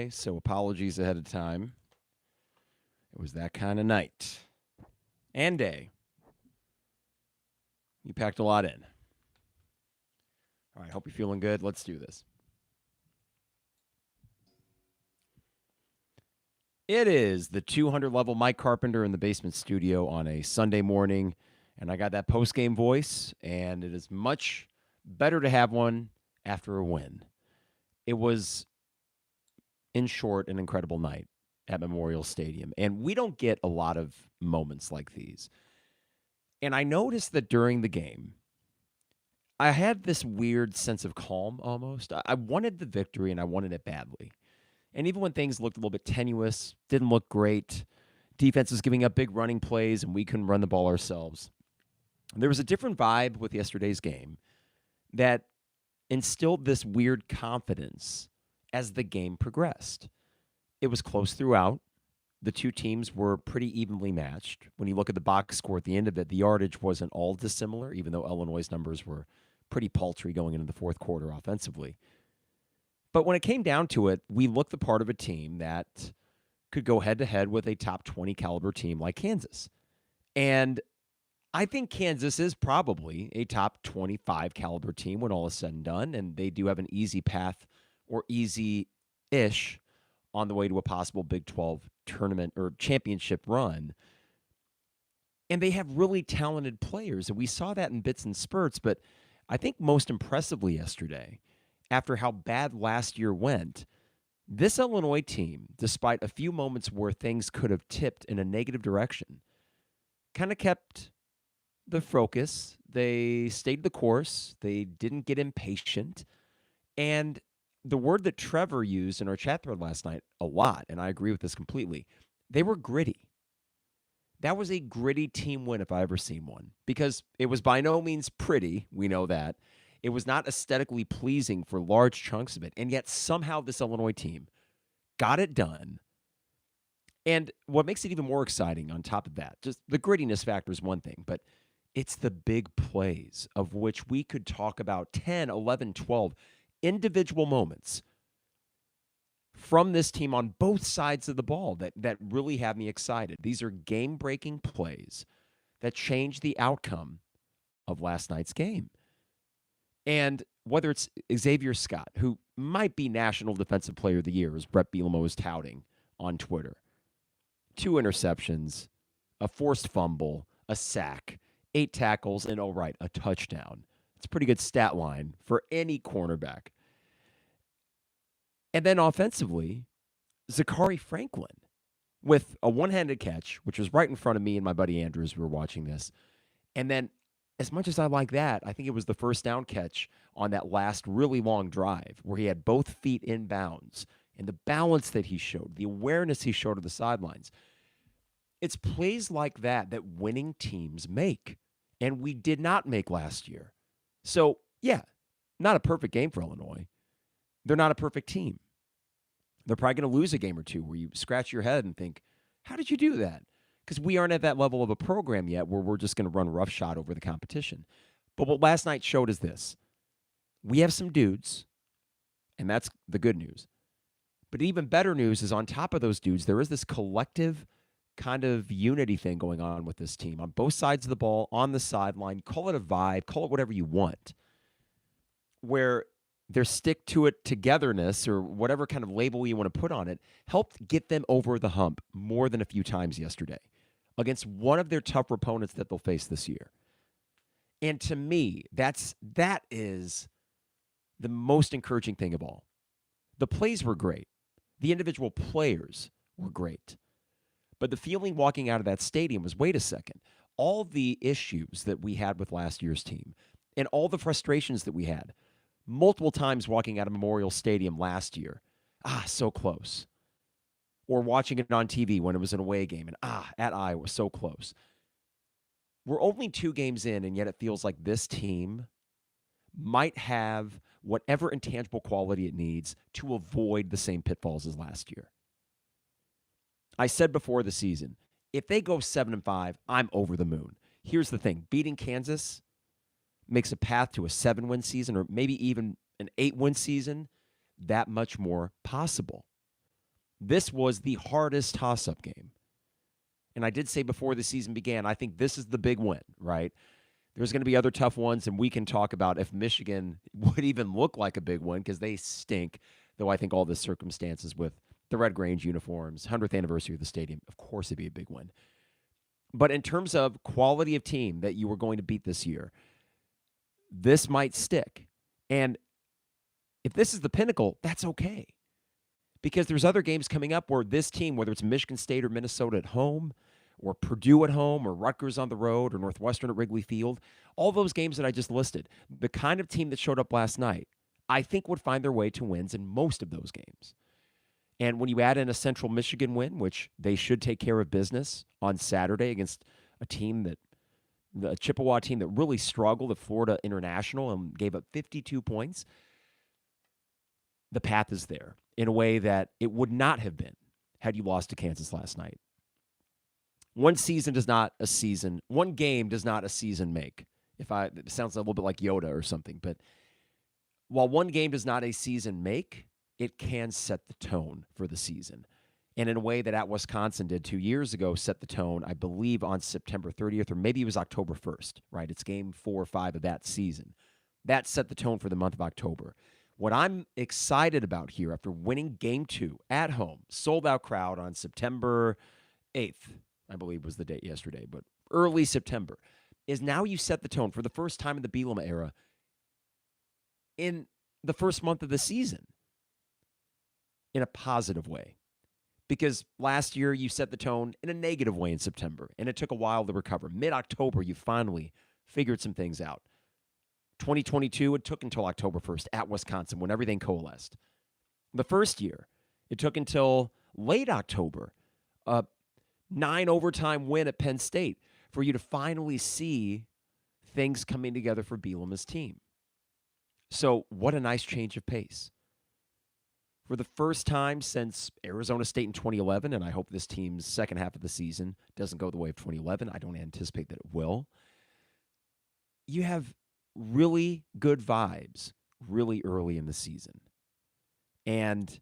so apologies ahead of time. It was that kind of night and day. You packed a lot in. All right, hope you're feeling good. Let's do this. It is the 200 level Mike Carpenter in the basement studio on a Sunday morning, and I got that post game voice, and it is much better to have one after a win. It was, in short, an incredible night at Memorial Stadium, and we don't get a lot of moments like these. And I noticed that during the game, I had this weird sense of calm almost. I wanted the victory and I wanted it badly. And even when things looked a little bit tenuous, didn't look great, defense was giving up big running plays and we couldn't run the ball ourselves. There was a different vibe with yesterday's game that instilled this weird confidence as the game progressed. It was close throughout. The two teams were pretty evenly matched. When you look at the box score at the end of it, the yardage wasn't all dissimilar, even though Illinois' numbers were pretty paltry going into the fourth quarter offensively. But when it came down to it, we looked the part of a team that could go head-to-head with a top 20 caliber team like Kansas. And I think Kansas is probably a top 25 caliber team when all is said and done, and they do have an easy path or easy-ish on the way to a possible Big 12 tournament or championship run. And they have really talented players, and we saw that in bits and spurts, but I think most impressively yesterday, after how bad last year went, this Illinois team, despite a few moments where things could have tipped in a negative direction, kind of kept the focus. They stayed the course. They didn't get impatient. And the word that Trevor used in our chat thread last night a lot, and I agree with this completely, they were gritty. That was a gritty team win if I ever seen one, because it was by no means pretty. We know that. It was not aesthetically pleasing for large chunks of it. And yet somehow this Illinois team got it done. And what makes it even more exciting on top of that, just the grittiness factor is one thing, but it's the big plays of which we could talk about 10, 11, 12 individual moments from this team on both sides of the ball that really have me excited. These are game-breaking plays that change the outcome of last night's game. And whether it's Xavier Scott, who might be National Defensive Player of the Year, as Bret Bielema was touting on Twitter, 2 interceptions, a forced fumble, a sack, 8 tackles, and, oh, right, a touchdown. It's a pretty good stat line for any cornerback. And then offensively, Zachary Franklin with a one-handed catch, which was right in front of me and my buddy Andrew as we were watching this. And then, as much as I like that, I think it was the first down catch on that last really long drive where he had both feet in bounds and the balance that he showed, the awareness he showed of the sidelines. It's plays like that that winning teams make, and we did not make last year. So, yeah, not a perfect game for Illinois. They're not a perfect team. They're probably going to lose a game or two where you scratch your head and think, how did you do that? Because we aren't at that level of a program yet where we're just going to run roughshod over the competition. But what last night showed is this. We have some dudes, and that's the good news. But even better news is on top of those dudes, there is this collective kind of unity thing going on with this team on both sides of the ball, on the sideline. Call it a vibe, call it whatever you want, where their stick-to-it togetherness or whatever kind of label you want to put on it helped get them over the hump more than a few times yesterday against one of their tougher opponents that they'll face this year. And to me, that is the most encouraging thing of all. The plays were great. The individual players were great. But the feeling walking out of that stadium was, wait a second, all the issues that we had with last year's team and all the frustrations that we had multiple times walking out of Memorial Stadium last year, so close. Or watching it on TV when it was an away game, and at Iowa, so close. We're only 2 games in, and yet it feels like this team might have whatever intangible quality it needs to avoid the same pitfalls as last year. I said before the season, if they go 7-5, I'm over the moon. Here's the thing. Beating Kansas makes a path to a 7-win season or maybe even an 8-win season that much more possible. This was the hardest toss-up game. And I did say before the season began, I think this is the big win, right? There's going to be other tough ones, and we can talk about if Michigan would even look like a big win because they stink, though I think all the circumstances with the Red Grange uniforms, 100th anniversary of the stadium, of course it'd be a big win. But in terms of quality of team that you were going to beat this year, this might stick. And if this is the pinnacle, that's okay. Because there's other games coming up where this team, whether it's Michigan State or Minnesota at home, or Purdue at home, or Rutgers on the road, or Northwestern at Wrigley Field, all those games that I just listed, the kind of team that showed up last night, I think would find their way to wins in most of those games. And when you add in a Central Michigan win, which they should take care of business on Saturday against a team that, the Chippewa team that really struggled at Florida International and gave up 52 points, the path is there in a way that it would not have been had you lost to Kansas last night. One season does not a season. One game does not a season make. It sounds a little bit like Yoda or something, but while one game does not a season make, it can set the tone for the season. And in a way that at Wisconsin did 2 years ago, set the tone, I believe, on September 30th, or maybe it was October 1st, right? It's game 4 or 5 of that season. That set the tone for the month of October. What I'm excited about here after winning game 2 at home, sold-out crowd on September 8th, I believe was the date yesterday, but early September, is now you set the tone for the first time in the Bielema era in the first month of the season in a positive way. Because last year you set the tone in a negative way in September, and it took a while to recover. Mid-October, you finally figured some things out. 2022, it took until October 1st at Wisconsin when everything coalesced. The first year, it took until late October, 9 overtime win at Penn State, for you to finally see things coming together for Bielema's team. So what a nice change of pace. For the first time since Arizona State in 2011, and I hope this team's second half of the season doesn't go the way of 2011. I don't anticipate that it will. You have really good vibes really early in the season. And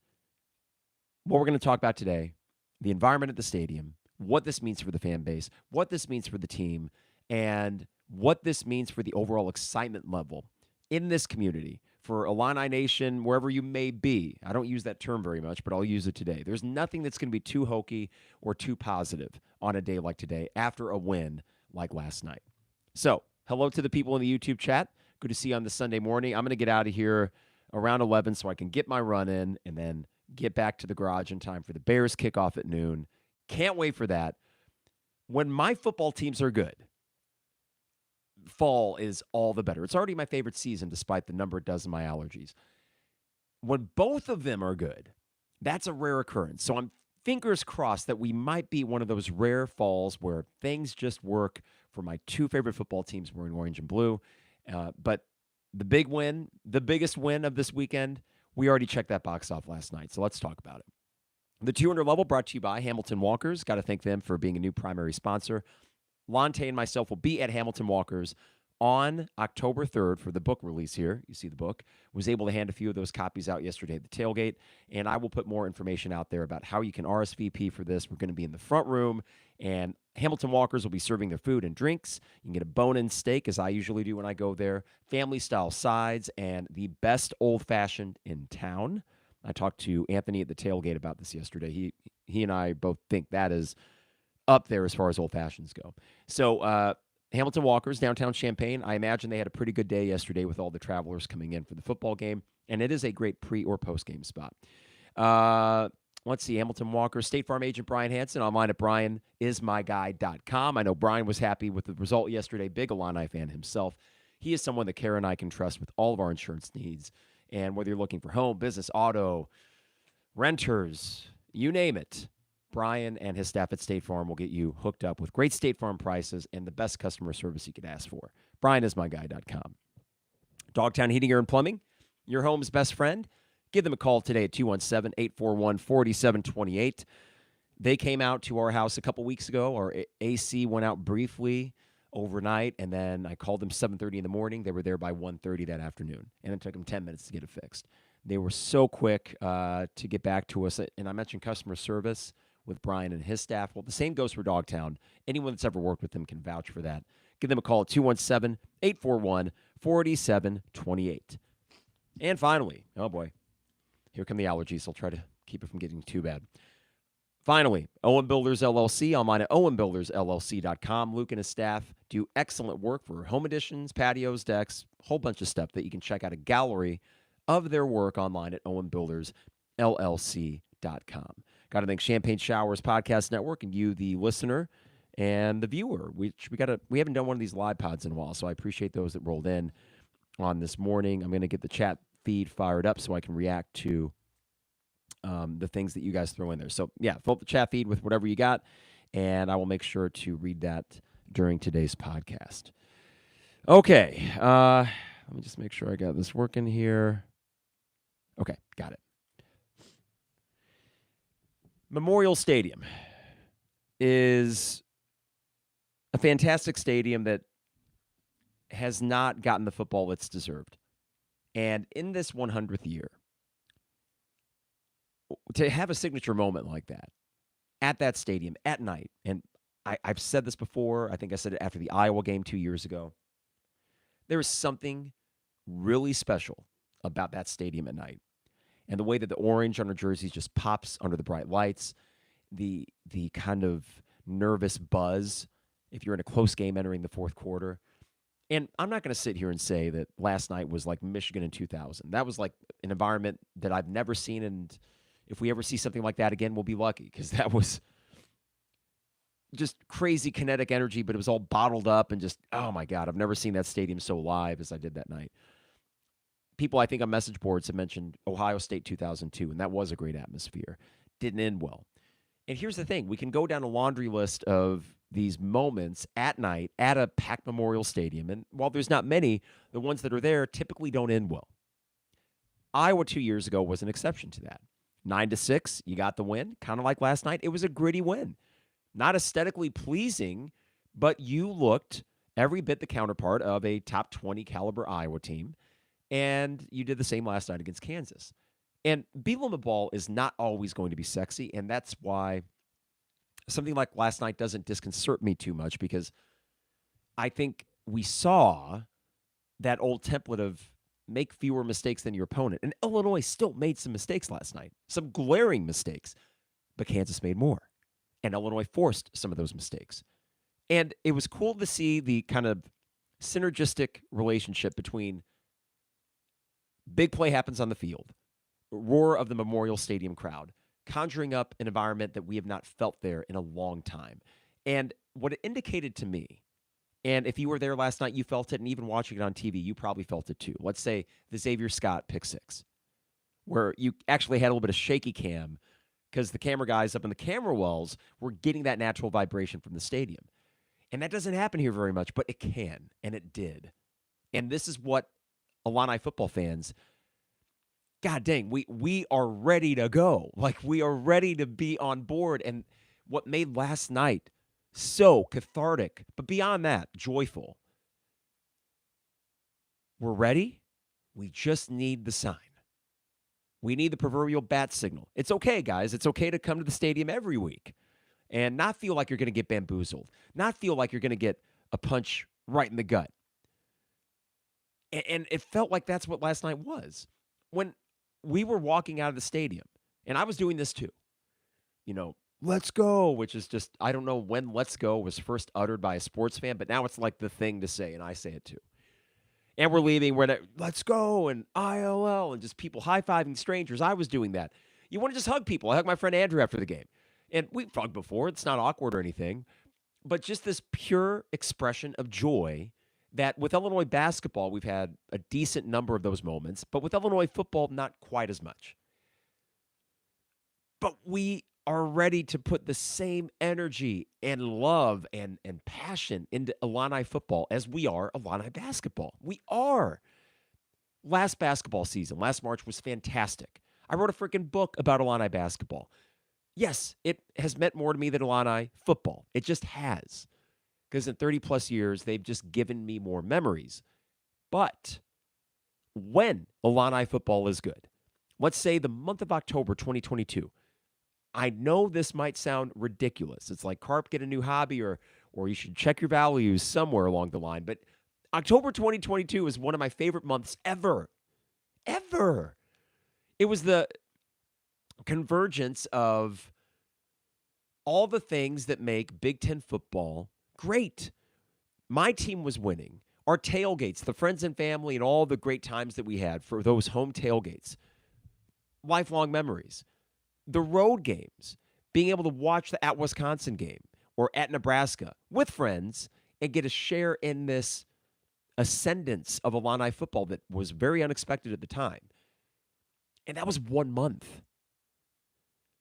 what we're going to talk about today, the environment at the stadium, what this means for the fan base, what this means for the team, and what this means for the overall excitement level in this community for Illini Nation, wherever you may be. I don't use that term very much, but I'll use it today. There's nothing that's going to be too hokey or too positive on a day like today after a win like last night. So, hello to the people in the YouTube chat. Good to see you on this Sunday morning. I'm going to get out of here around 11 so I can get my run in and then get back to the garage in time for the Bears kickoff at noon. Can't wait for that. When my football teams are good, fall is all the better. It's already my favorite season despite the number it does in my allergies. When both of them are good, that's a rare occurrence. So I'm fingers crossed that we might be one of those rare falls where things just work for my two favorite football teams wearing orange and blue. But the big win, the biggest win of this weekend, we already checked that box off last night. So let's talk about it. The 200 level brought to you by Hamilton Walkers. Got to thank them for being a new primary sponsor. Lonte and myself will be at Hamilton Walkers on October 3rd for the book release here. You see the book. Was able to hand a few of those copies out yesterday at the tailgate, and I will put more information out there about how you can RSVP for this. We're going to be in the front room, and Hamilton Walkers will be serving their food and drinks. You can get a bone-in steak, as I usually do when I go there, family-style sides, and the best old-fashioned in town. I talked to Anthony at the tailgate about this yesterday. He and I both think that is up there as far as old fashions go. So Hamilton Walkers, downtown Champaign. I imagine they had a pretty good day yesterday with all the travelers coming in for the football game, and it is a great pre- or post-game spot. Let's see, Hamilton Walkers, State Farm agent Brian Hansen, online at brianismyguy.com. I know Brian was happy with the result yesterday, big Illini fan himself. He is someone that Kara and I can trust with all of our insurance needs, and whether you're looking for home, business, auto, renters, you name it, Brian and his staff at State Farm will get you hooked up with great State Farm prices and the best customer service you could ask for. BrianismyGuy.com. Dogtown Heating, Air, and Plumbing, your home's best friend. Give them a call today at 217-841-4728. They came out to our house a couple weeks ago. Our AC went out briefly overnight, and then I called them 7:30 in the morning. They were there by 1:30 that afternoon, and it took them 10 minutes to get it fixed. They were so quick to get back to us. And I mentioned customer service with Brian and his staff. Well, the same goes for Dogtown. Anyone that's ever worked with them can vouch for that. Give them a call at 217-841-4728. And finally, oh boy, here come the allergies. I'll try to keep it from getting too bad. Finally, Owen Builders LLC, online at owenbuildersllc.com. Luke and his staff do excellent work for home additions, patios, decks, a whole bunch of stuff that you can check out a gallery of their work online at owenbuildersllc.com. Got to thank Champagne Showers Podcast Network and you, the listener and the viewer. We haven't done one of these live pods in a while, so I appreciate those that rolled in on this morning. I'm going to get the chat feed fired up so I can react to the things that you guys throw in there. So, yeah, fill up the chat feed with whatever you got, and I will make sure to read that during today's podcast. Okay, let me just make sure I got this working here. Okay, got it. Memorial Stadium is a fantastic stadium that has not gotten the football it's deserved. And in this 100th year, to have a signature moment like that at that stadium at night, and I've said this before, I think I said it after the Iowa game 2 years ago, there is something really special about that stadium at night. And the way that the orange on our jerseys just pops under the bright lights, the kind of nervous buzz if you're in a close game entering the fourth quarter. And I'm not going to sit here and say that last night was like Michigan in 2000. That was like an environment that I've never seen, and if we ever see something like that again, we'll be lucky, because that was just crazy kinetic energy, but it was all bottled up and just, oh my God, I've never seen that stadium so live as I did that night. People, I think, on message boards have mentioned Ohio State 2002, and that was a great atmosphere. Didn't end well. And here's the thing. We can go down a laundry list of these moments at night at a packed Memorial Stadium, and while there's not many, the ones that are there typically don't end well. Iowa 2 years ago was an exception to that. 9-6, you got the win. Kind of like last night, it was a gritty win. Not aesthetically pleasing, but you looked every bit the counterpart of a top 20 caliber Iowa team, and you did the same last night against Kansas. And Bielema ball is not always going to be sexy, and that's why something like last night doesn't disconcert me too much, because I think we saw that old template of make fewer mistakes than your opponent. And Illinois still made some mistakes last night, some glaring mistakes, but Kansas made more. And Illinois forced some of those mistakes. And it was cool to see the kind of synergistic relationship between big play happens on the field, roar of the Memorial Stadium crowd, conjuring up an environment that we have not felt there in a long time. And what it indicated to me, and if you were there last night, you felt it, and even watching it on TV, you probably felt it too. Let's say the Xavier Scott pick six, where you actually had a little bit of shaky cam because the camera guys up in the camera wells were getting that natural vibration from the stadium. And that doesn't happen here very much, but it can, and it did. And this is what Illini football fans, God dang, we are ready to go. Like, we are ready to be on board. And what made last night so cathartic, but beyond that, joyful. We're ready. We just need the sign. We need the proverbial bat signal. It's okay, guys. It's okay to come to the stadium every week and not feel like you're going to get bamboozled, not feel like you're going to get a punch right in the gut. And it felt like that's what last night was. When we were walking out of the stadium, and I was doing this too, let's go, which is just, I don't know when let's go was first uttered by a sports fan, but now it's like the thing to say, and I say it too. And we're leaving, let's go, and ILL, and just people high-fiving strangers. I was doing that. You want to just hug people. I hugged my friend Andrew after the game. And we've hugged before. It's not awkward or anything. But just this pure expression of joy that with Illinois basketball, we've had a decent number of those moments, but with Illinois football, not quite as much. But we are ready to put the same energy and love and passion into Illini football as we are Illini basketball. We are. Last basketball season, last March, was fantastic. I wrote a freaking book about Illini basketball. Yes, it has meant more to me than Illini football. It just has. Because in 30-plus years, they've just given me more memories. But when Illini football is good, Let's say the month of October 2022. I know this might sound ridiculous. It's like, Carp, get a new hobby, or you should check your values somewhere along the line. But October 2022 is one of my favorite months ever. Ever. It was the convergence of all the things that make Big Ten football great. My team was winning. Our tailgates, the friends and family, and all the great times that we had for those home tailgates, lifelong memories. The road games, being able to watch the at Wisconsin game or at Nebraska with friends and get a share in this ascendance of Illini football that was very unexpected at the time. And that was 1 month.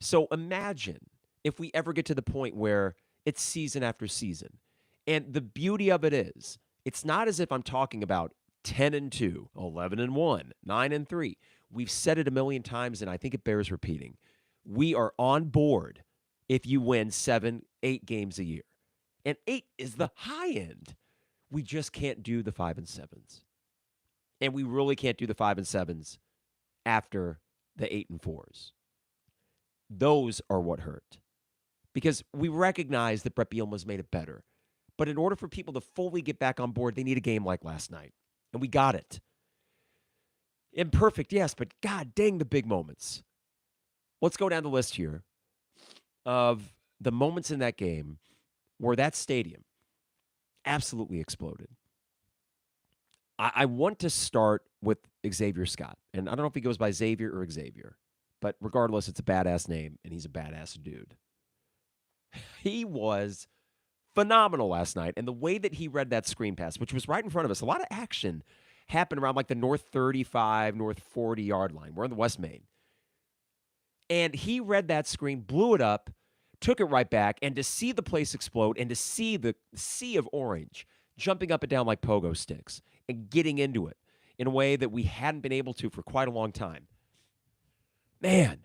So imagine if we ever get to the point where it's season after season. And the beauty of it is, it's not as if I'm talking about 10-2, 11-1, 9-3. We've said it a million times, and I think it bears repeating. We are on board if you win 7, 8 games a year. And 8 is the high end. We just can't do the 5 and 7s. And we really can't do the 5 and 7s after the 8 and 4s. Those are what hurt. Because we recognize that Bret Bielema's made it better. But in order for people to fully get back on board, they need a game like last night. And we got it. Imperfect, yes, but god dang the big moments. Let's go down the list here of the moments in that game where that stadium absolutely exploded. I want to start with Xavier Scott. And I don't know if he goes by Xavier or Xavier. But regardless, it's a badass name, and he's a badass dude. He was phenomenal last night. And the way that he read that screen pass, which was right in front of us, a lot of action happened around like the north 35, north 40-yard line. We're in the West Main. And he read that screen, blew it up, took it right back, and to see the place explode and to see the sea of orange jumping up and down like pogo sticks and getting into it in a way that we hadn't been able to for quite a long time. Man,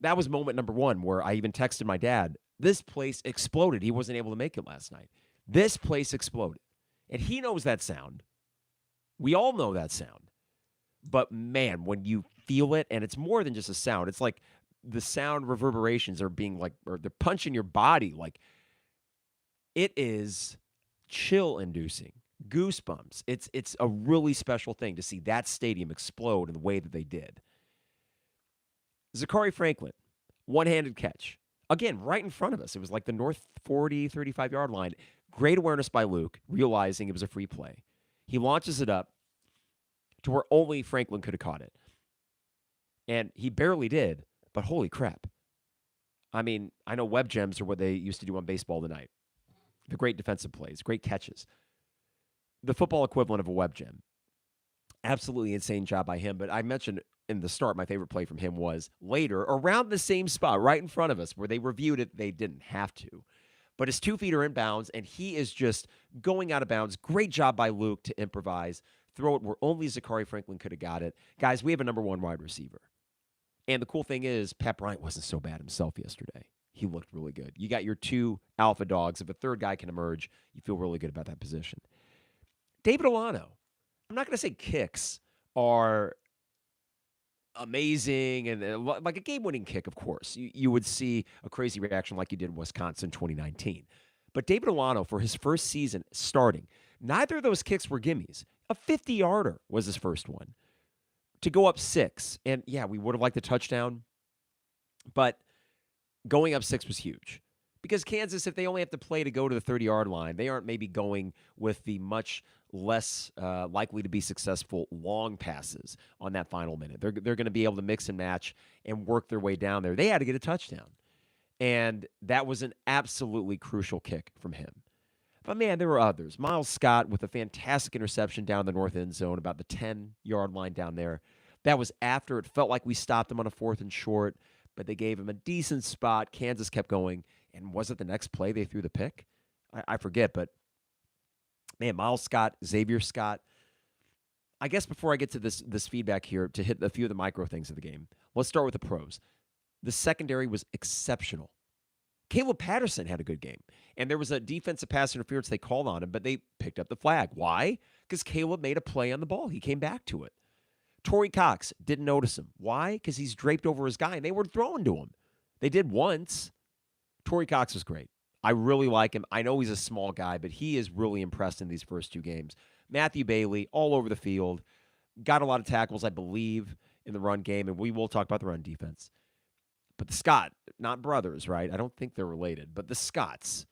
that was moment number one where I even texted my dad, this place exploded. He wasn't able to make it last night. This place exploded. And he knows that sound. We all know that sound. But man, when you feel it, and it's more than just a sound, it's like the sound reverberations are being like, or they're punching your body. Like, it is chill-inducing, goosebumps. It's a really special thing to see that stadium explode in the way that they did. Zachary Franklin, one-handed catch. Again, right in front of us. It was like the north 40, 35-yard line. Great awareness by Luke, realizing it was a free play. He launches it up to where only Franklin could have caught it. And he barely did, but holy crap. I mean, I know web gems are what they used to do on Baseball Tonight. The great defensive plays, great catches. The football equivalent of a web gem. Absolutely insane job by him. But I mentioned in the start, my favorite play from him was later, around the same spot, right in front of us, where they reviewed it. They didn't have to. But his 2 feet are in bounds, and he is just going out of bounds. Great job by Luke to improvise, throw it where only Zachary Franklin could have got it. Guys, we have a number 1 wide receiver. And the cool thing is, Pat Bryant wasn't so bad himself yesterday. He looked really good. You got your 2 alpha dogs. If a third guy can emerge, you feel really good about that position. David Olano. I'm not going to say kicks are amazing and like a game-winning kick, of course. You would see a crazy reaction like you did in Wisconsin 2019. But David Olano, for his first season starting, neither of those kicks were gimmies. A 50-yarder was his first one to go up 6. And, yeah, we would have liked a touchdown, but going up 6 was huge. Because Kansas, if they only have to play to go to the 30-yard line, they aren't maybe going with the much less likely to be successful long passes on that final minute. They're going to be able to mix and match and work their way down there. They had to get a touchdown. And that was an absolutely crucial kick from him. But, man, there were others. Miles Scott with a fantastic interception down the north end zone, about the 10-yard line down there. That was after it felt like we stopped him on a 4th and short, but they gave him a decent spot. Kansas kept going. And was it the next play they threw the pick? I forget, but, man, Miles Scott, Xavier Scott. I guess before I get to this feedback here, to hit a few of the micro things of the game, let's start with the pros. The secondary was exceptional. Caleb Patterson had a good game. And there was a defensive pass interference they called on him, but they picked up the flag. Why? Because Caleb made a play on the ball. He came back to it. Torrey Cox didn't notice him. Why? Because he's draped over his guy, and they were throwing to him. They did once. Torrey Cox was great. I really like him. I know he's a small guy, but he is really impressed in these first two games. Matthew Bailey, all over the field, got a lot of tackles, I believe, in the run game, and we will talk about the run defense. But the Scott, not brothers, right? I don't think they're related, but the Scotts,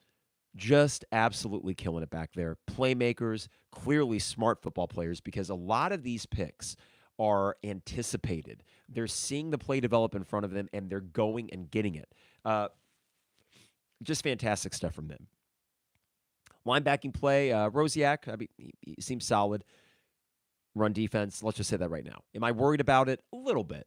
just absolutely killing it back there. Playmakers, clearly smart football players, because a lot of these picks are anticipated. They're seeing the play develop in front of them, and they're going and getting it. Just fantastic stuff from them. Linebacking play, Rosiak, I mean, he seems solid. Run defense, let's just say that right now. Am I worried about it? A little bit.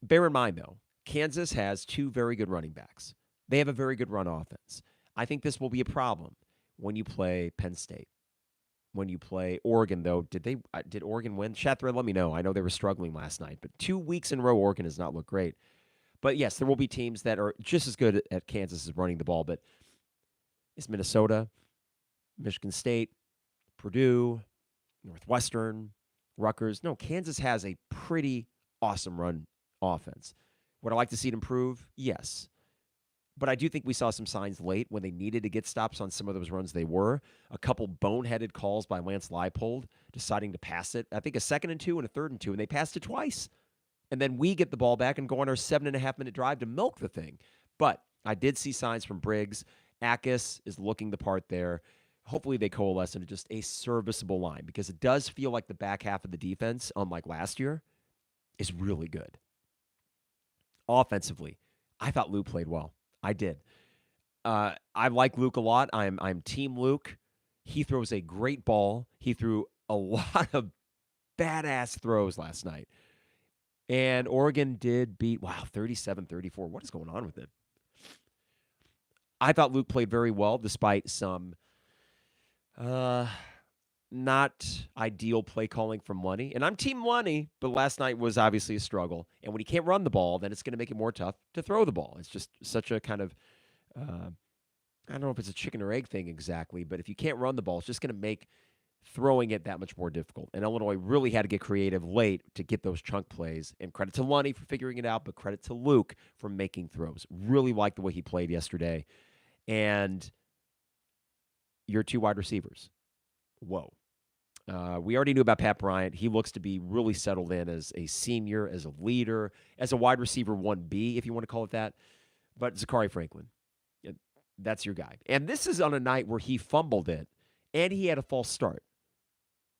Bear in mind, though, Kansas has two very good running backs. They have a very good run offense. I think this will be a problem when you play Penn State. When you play Oregon, though, did Oregon win? Chat thread, let me know. I know they were struggling last night, but 2 weeks in a row, Oregon has not looked great. But yes, there will be teams that are just as good at Kansas as running the ball, but it's Minnesota, Michigan State, Purdue, Northwestern, Rutgers. No, Kansas has a pretty awesome run offense. Would I like to see it improve? Yes. But I do think we saw some signs late when they needed to get stops on some of those runs they were. A couple boneheaded calls by Lance Leipold deciding to pass it. I think a 2nd and 2 and a 3rd and 2, and they passed it twice. And then we get the ball back and go on our 7.5-minute drive to milk the thing. But I did see signs from Briggs. Akis is looking the part there. Hopefully they coalesce into just a serviceable line, because it does feel like the back half of the defense, unlike last year, is really good. Offensively, I thought Luke played well. I did. I like Luke a lot. I'm team Luke. He throws a great ball. He threw a lot of badass throws last night. And Oregon did beat, 37-34. What is going on with it? I thought Luke played very well despite some not ideal play calling from Lunny. And I'm team Lunny, but last night was obviously a struggle. And when he can't run the ball, then it's going to make it more tough to throw the ball. It's just such a kind of, I don't know if it's a chicken or egg thing exactly, but if you can't run the ball, it's just going to make throwing it that much more difficult. And Illinois really had to get creative late to get those chunk plays. And credit to Lunny for figuring it out, but credit to Luke for making throws. Really liked the way he played yesterday. And your two wide receivers. Whoa. We already knew about Pat Bryant. He looks to be really settled in as a senior, as a leader, as a wide receiver 1B, if you want to call it that. But Zachary Franklin, that's your guy. And this is on a night where he fumbled it, and he had a false start.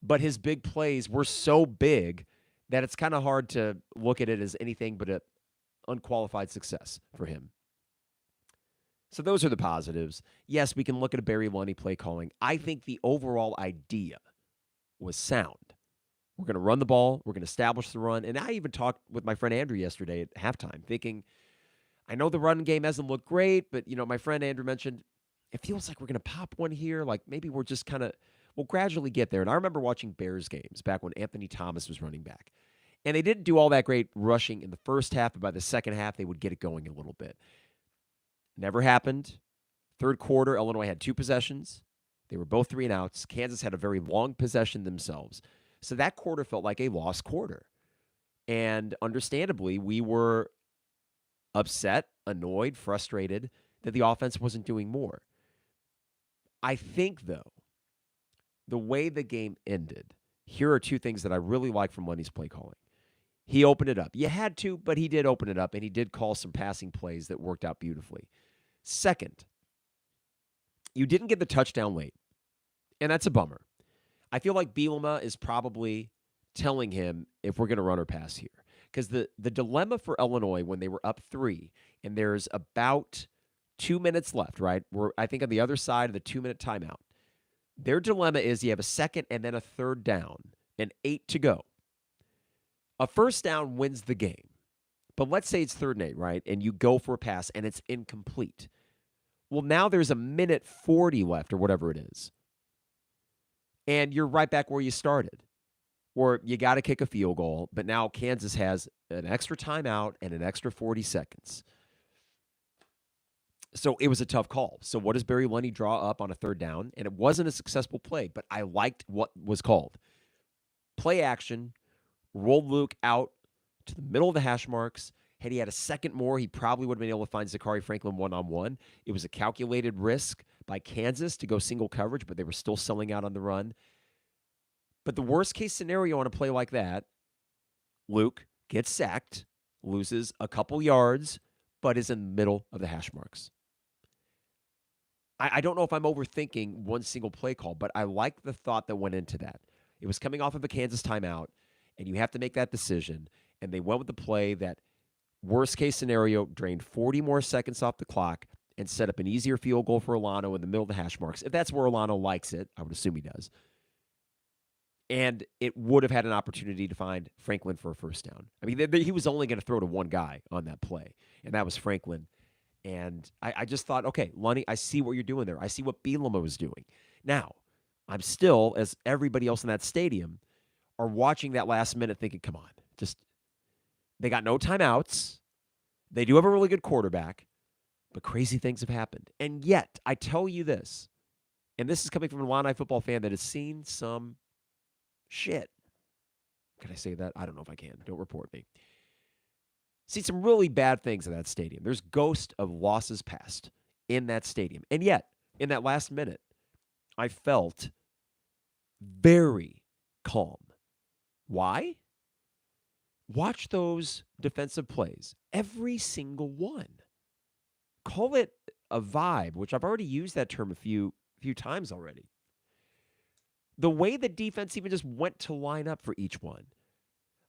But his big plays were so big that it's kind of hard to look at it as anything but an unqualified success for him. So those are the positives. Yes, we can look at a Barry Lunny play calling. I think the overall idea was sound. We're going to run the ball. We're going to establish the run. And I even talked with my friend Andrew yesterday at halftime, thinking, I know the run game hasn't looked great, but, my friend Andrew mentioned, it feels like we're going to pop one here. Like maybe we're just we'll gradually get there. And I remember watching Bears games back when Anthony Thomas was running back. And they didn't do all that great rushing in the first half, but by the second half, they would get it going a little bit. Never happened. Third quarter, Illinois had 2 possessions. They were both 3 and outs. Kansas had a very long possession themselves. So that quarter felt like a lost quarter. And understandably, we were upset, annoyed, frustrated that the offense wasn't doing more. I think, though, the way the game ended, here are 2 things that I really like from Lunny's play calling. He opened it up. You had to, but he did open it up, and he did call some passing plays that worked out beautifully. Second, you didn't get the touchdown late, and that's a bummer. I feel like Bielema is probably telling him if we're going to run or pass here. Because the dilemma for Illinois when they were up 3, and there's about 2 minutes left, right? We're, I think, on the other side of the 2-minute timeout. Their dilemma is you have a second and then a third down and 8 to go. A first down wins the game. But let's say it's 3rd and 8, right? And you go for a pass and it's incomplete. Well, now there's a minute 40 left or whatever it is. And you're right back where you started. Or you got to kick a field goal, but now Kansas has an extra timeout and an extra 40 seconds. So it was a tough call. So what does Barry Lunny draw up on a 3rd down? And it wasn't a successful play, but I liked what was called. Play action, rolled Luke out to the middle of the hash marks. Had he had a second more, he probably would have been able to find Zachary Franklin one-on-one. It was a calculated risk by Kansas to go single coverage, but they were still selling out on the run. But the worst case scenario on a play like that, Luke gets sacked, loses a couple yards, but is in the middle of the hash marks. I don't know if I'm overthinking one single play call, but I like the thought that went into that. It was coming off of a Kansas timeout, and you have to make that decision. And they went with the play that, worst case scenario, drained 40 more seconds off the clock and set up an easier field goal for Alano in the middle of the hash marks. If that's where Alano likes it, I would assume he does. And it would have had an opportunity to find Franklin for a first down. I mean, he was only going to throw to one guy on that play, and that was Franklin. And I just thought, okay, Lunny, I see what you're doing there. I see what Bielema was doing. Now, I'm still, as everybody else in that stadium, are watching that last minute thinking, come on, they got no timeouts. They do have a really good quarterback, but crazy things have happened. And yet, I tell you this, and this is coming from an Illini football fan that has seen some shit. Can I say that? I don't know if I can. Don't report me. See some really bad things in that stadium. There's ghost of losses past in that stadium. And yet, in that last minute, I felt very calm. Why? Watch those defensive plays. Every single one. Call it a vibe, which I've already used that term a few times already. The way the defense even just went to line up for each one.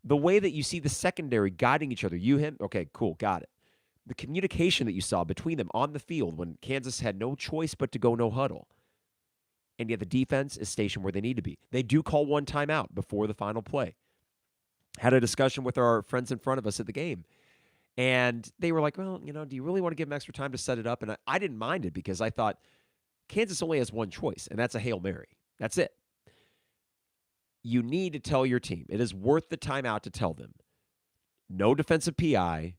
The way that you see the secondary guiding each other. You, him, okay, cool, got it. The communication that you saw between them on the field when Kansas had no choice but to go no huddle. And yet the defense is stationed where they need to be. They do call one timeout before the final play. Had a discussion with our friends in front of us at the game. And they were like, well, do you really want to give them extra time to set it up? And I didn't mind it because I thought Kansas only has one choice, and that's a Hail Mary. That's it. You need to tell your team. It is worth the timeout to tell them. No defensive PI.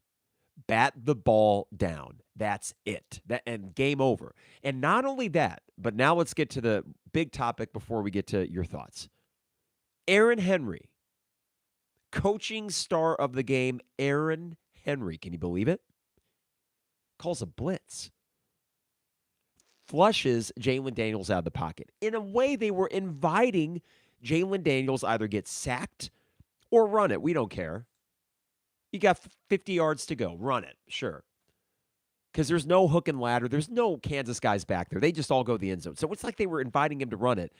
Bat the ball down. That's it. And game over. And not only that, but now let's get to the big topic before we get to your thoughts. Aaron Henry. Coaching star of the game, Aaron Henry. Can you believe it? Calls a blitz. Flushes Jalen Daniels out of the pocket. In a way, they were inviting Jalen Daniels either get sacked or run it. We don't care. You got 50 yards to go. Run it. Sure. Because there's no hook and ladder. There's no Kansas guys back there. They just all go the end zone. So it's like they were inviting him to run it.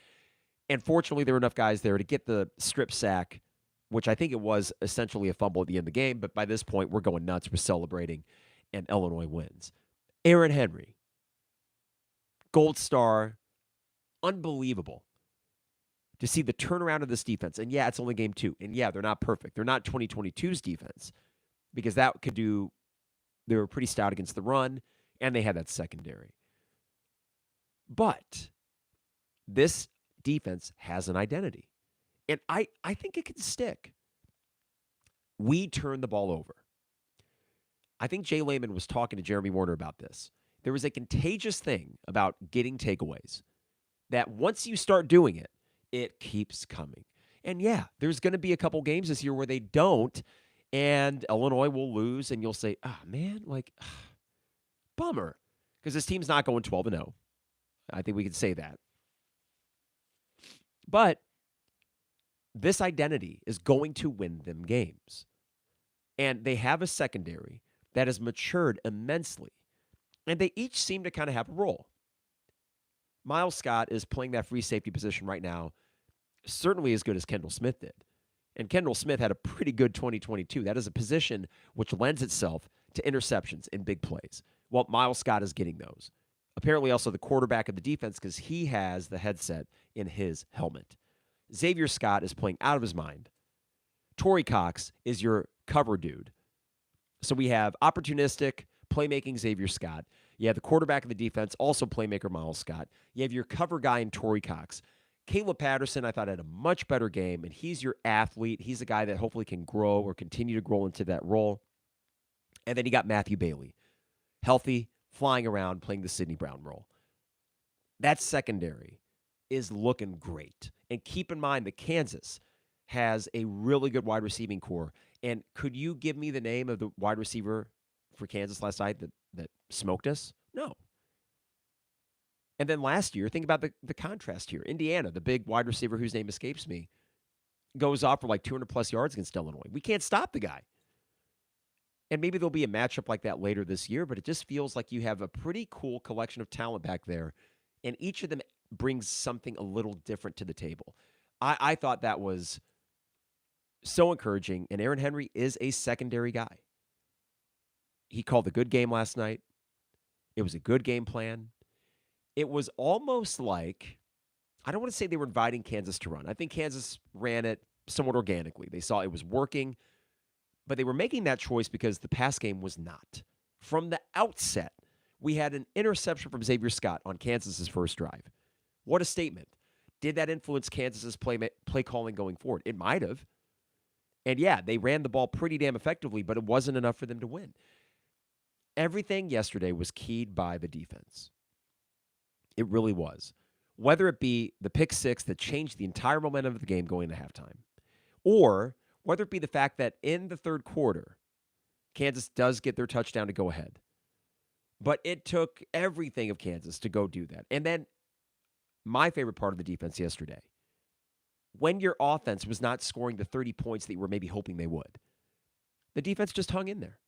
And fortunately, there were enough guys there to get the strip sack, which I think it was essentially a fumble at the end of the game. But by this point, we're going nuts. We're celebrating, and Illinois wins. Aaron Henry. Gold star. Unbelievable to see the turnaround of this defense. And yeah, it's only game 2. And yeah, they're not perfect. They're not 2022's defense because they were pretty stout against the run, and they had that secondary. But this defense has an identity, and I think it can stick. We turn the ball over. I think Jay Lehman was talking to Jeremy Warner about this. There was a contagious thing about getting takeaways that once you start doing it, it keeps coming. And yeah, there's going to be a couple games this year where they don't, and Illinois will lose, and you'll say, man, bummer, because this team's not going 12-0. I think we can say that. But this identity is going to win them games. And they have a secondary that has matured immensely, and they each seem to kind of have a role. Miles Scott is playing that free safety position right now, certainly as good as Kendall Smith did. And Kendall Smith had a pretty good 2022. That is a position which lends itself to interceptions in big plays. Well, Miles Scott is getting those. Apparently also the quarterback of the defense because he has the headset in his helmet. Xavier Scott is playing out of his mind. Torrey Cox is your cover dude. So we have opportunistic, playmaking Xavier Scott. You have the quarterback of the defense, also playmaker Miles Scott. You have your cover guy in Torrey Cox. Caleb Patterson, I thought, had a much better game, and he's your athlete. He's a guy that hopefully can grow or continue to grow into that role. And then you got Matthew Bailey, healthy, flying around, playing the Sidney Brown role. That secondary is looking great. And keep in mind that Kansas has a really good wide receiving core. And could you give me the name of the wide receiver for Kansas last night that smoked us? No. And then last year, think about the contrast here. Indiana, the big wide receiver whose name escapes me, goes off for like 200 plus yards against Illinois. We can't stop the guy. And maybe there'll be a matchup like that later this year, but it just feels like you have a pretty cool collection of talent back there, and each of them brings something a little different to the table. I thought that was so encouraging, and Aaron Henry is a secondary guy. He called a good game last night. It was a good game plan. It was almost like, I don't want to say they were inviting Kansas to run. I think Kansas ran it somewhat organically. They saw it was working, but they were making that choice because the pass game was not. From the outset, we had an interception from Xavier Scott on Kansas's first drive. What a statement. Did that influence Kansas's play calling going forward? It might have. And yeah, they ran the ball pretty damn effectively, but it wasn't enough for them to win. Everything yesterday was keyed by the defense. It really was. Whether it be the pick six that changed the entire momentum of the game going into halftime, or whether it be the fact that in the third quarter, Kansas does get their touchdown to go ahead. But it took everything of Kansas to go do that. And then my favorite part of the defense yesterday, when your offense was not scoring the 30 points that you were maybe hoping they would, the defense just hung in there.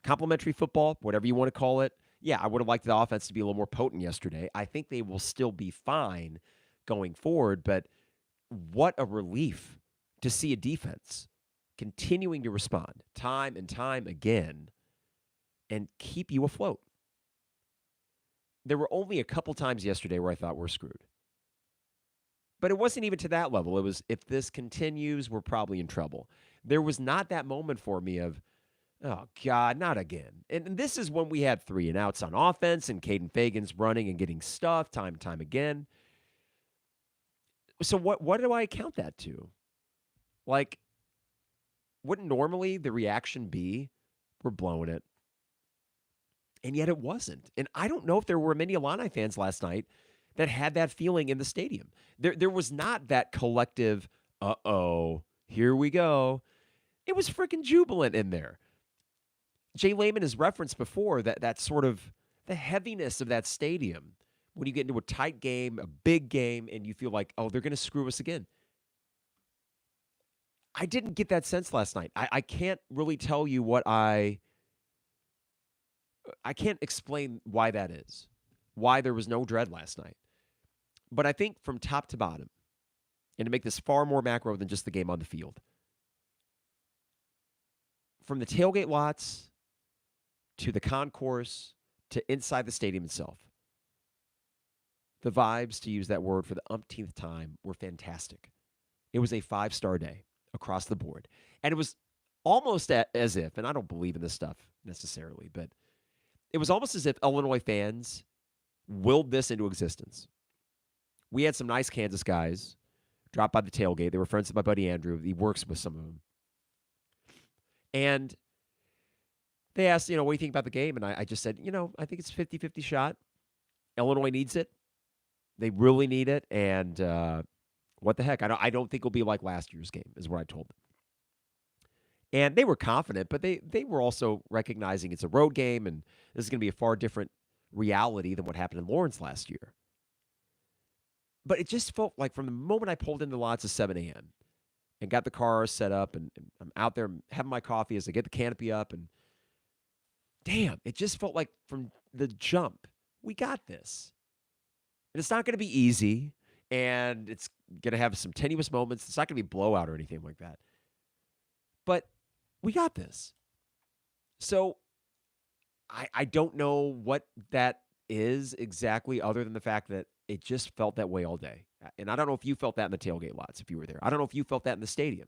Complimentary football, whatever you want to call it. Yeah, I would have liked the offense to be a little more potent yesterday. I think they will still be fine going forward, but what a relief to see a defense continuing to respond time and time again and keep you afloat. There were only a couple times yesterday where I thought we're screwed. But it wasn't even to that level. It was, if this continues, we're probably in trouble. There was not that moment for me of, oh, God, not again. And this is when we had 3 and outs on offense and Caden Fagan's running and getting stuffed time and time again. So what do I account that to? Like, wouldn't normally the reaction be, we're blowing it? And yet it wasn't. And I don't know if there were many Illini fans last night that had that feeling in the stadium. There was not that collective, uh-oh, here we go. It was freaking jubilant in there. Jay Lehman has referenced before that sort of the heaviness of that stadium when you get into a tight game, a big game, and you feel like, oh, they're going to screw us again. I didn't get that sense last night. I can't really tell you what I can't explain why that is, why there was no dread last night. But I think from top to bottom, and to make this far more macro than just the game on the field, from the tailgate lots to the concourse to inside the stadium itself, the vibes, to use that word for the umpteenth time, were fantastic. It was a 5-star day across the board. And it was almost as if, and I don't believe in this stuff necessarily, but it was almost as if Illinois fans willed this into existence. We had some nice Kansas guys drop by the tailgate. They were friends with my buddy Andrew. He works with some of them. And they asked, what do you think about the game? And I just said, I think it's a 50-50 shot. Illinois needs it. They really need it. And what the heck? I don't think it'll be like last year's game, is what I told them. And they were confident, but they were also recognizing it's a road game, and this is going to be a far different reality than what happened in Lawrence last year. But it just felt like from the moment I pulled into the lots at 7 a.m. and got the car set up, and I'm out there having my coffee as I get the canopy up, and damn, it just felt like from the jump, we got this. And it's not going to be easy, and it's going to have some tenuous moments. It's not going to be blowout or anything like that. But we got this. So I don't know what that is exactly, other than the fact that it just felt that way all day. And I don't know if you felt that in the tailgate lots if you were there. I don't know if you felt that in the stadium.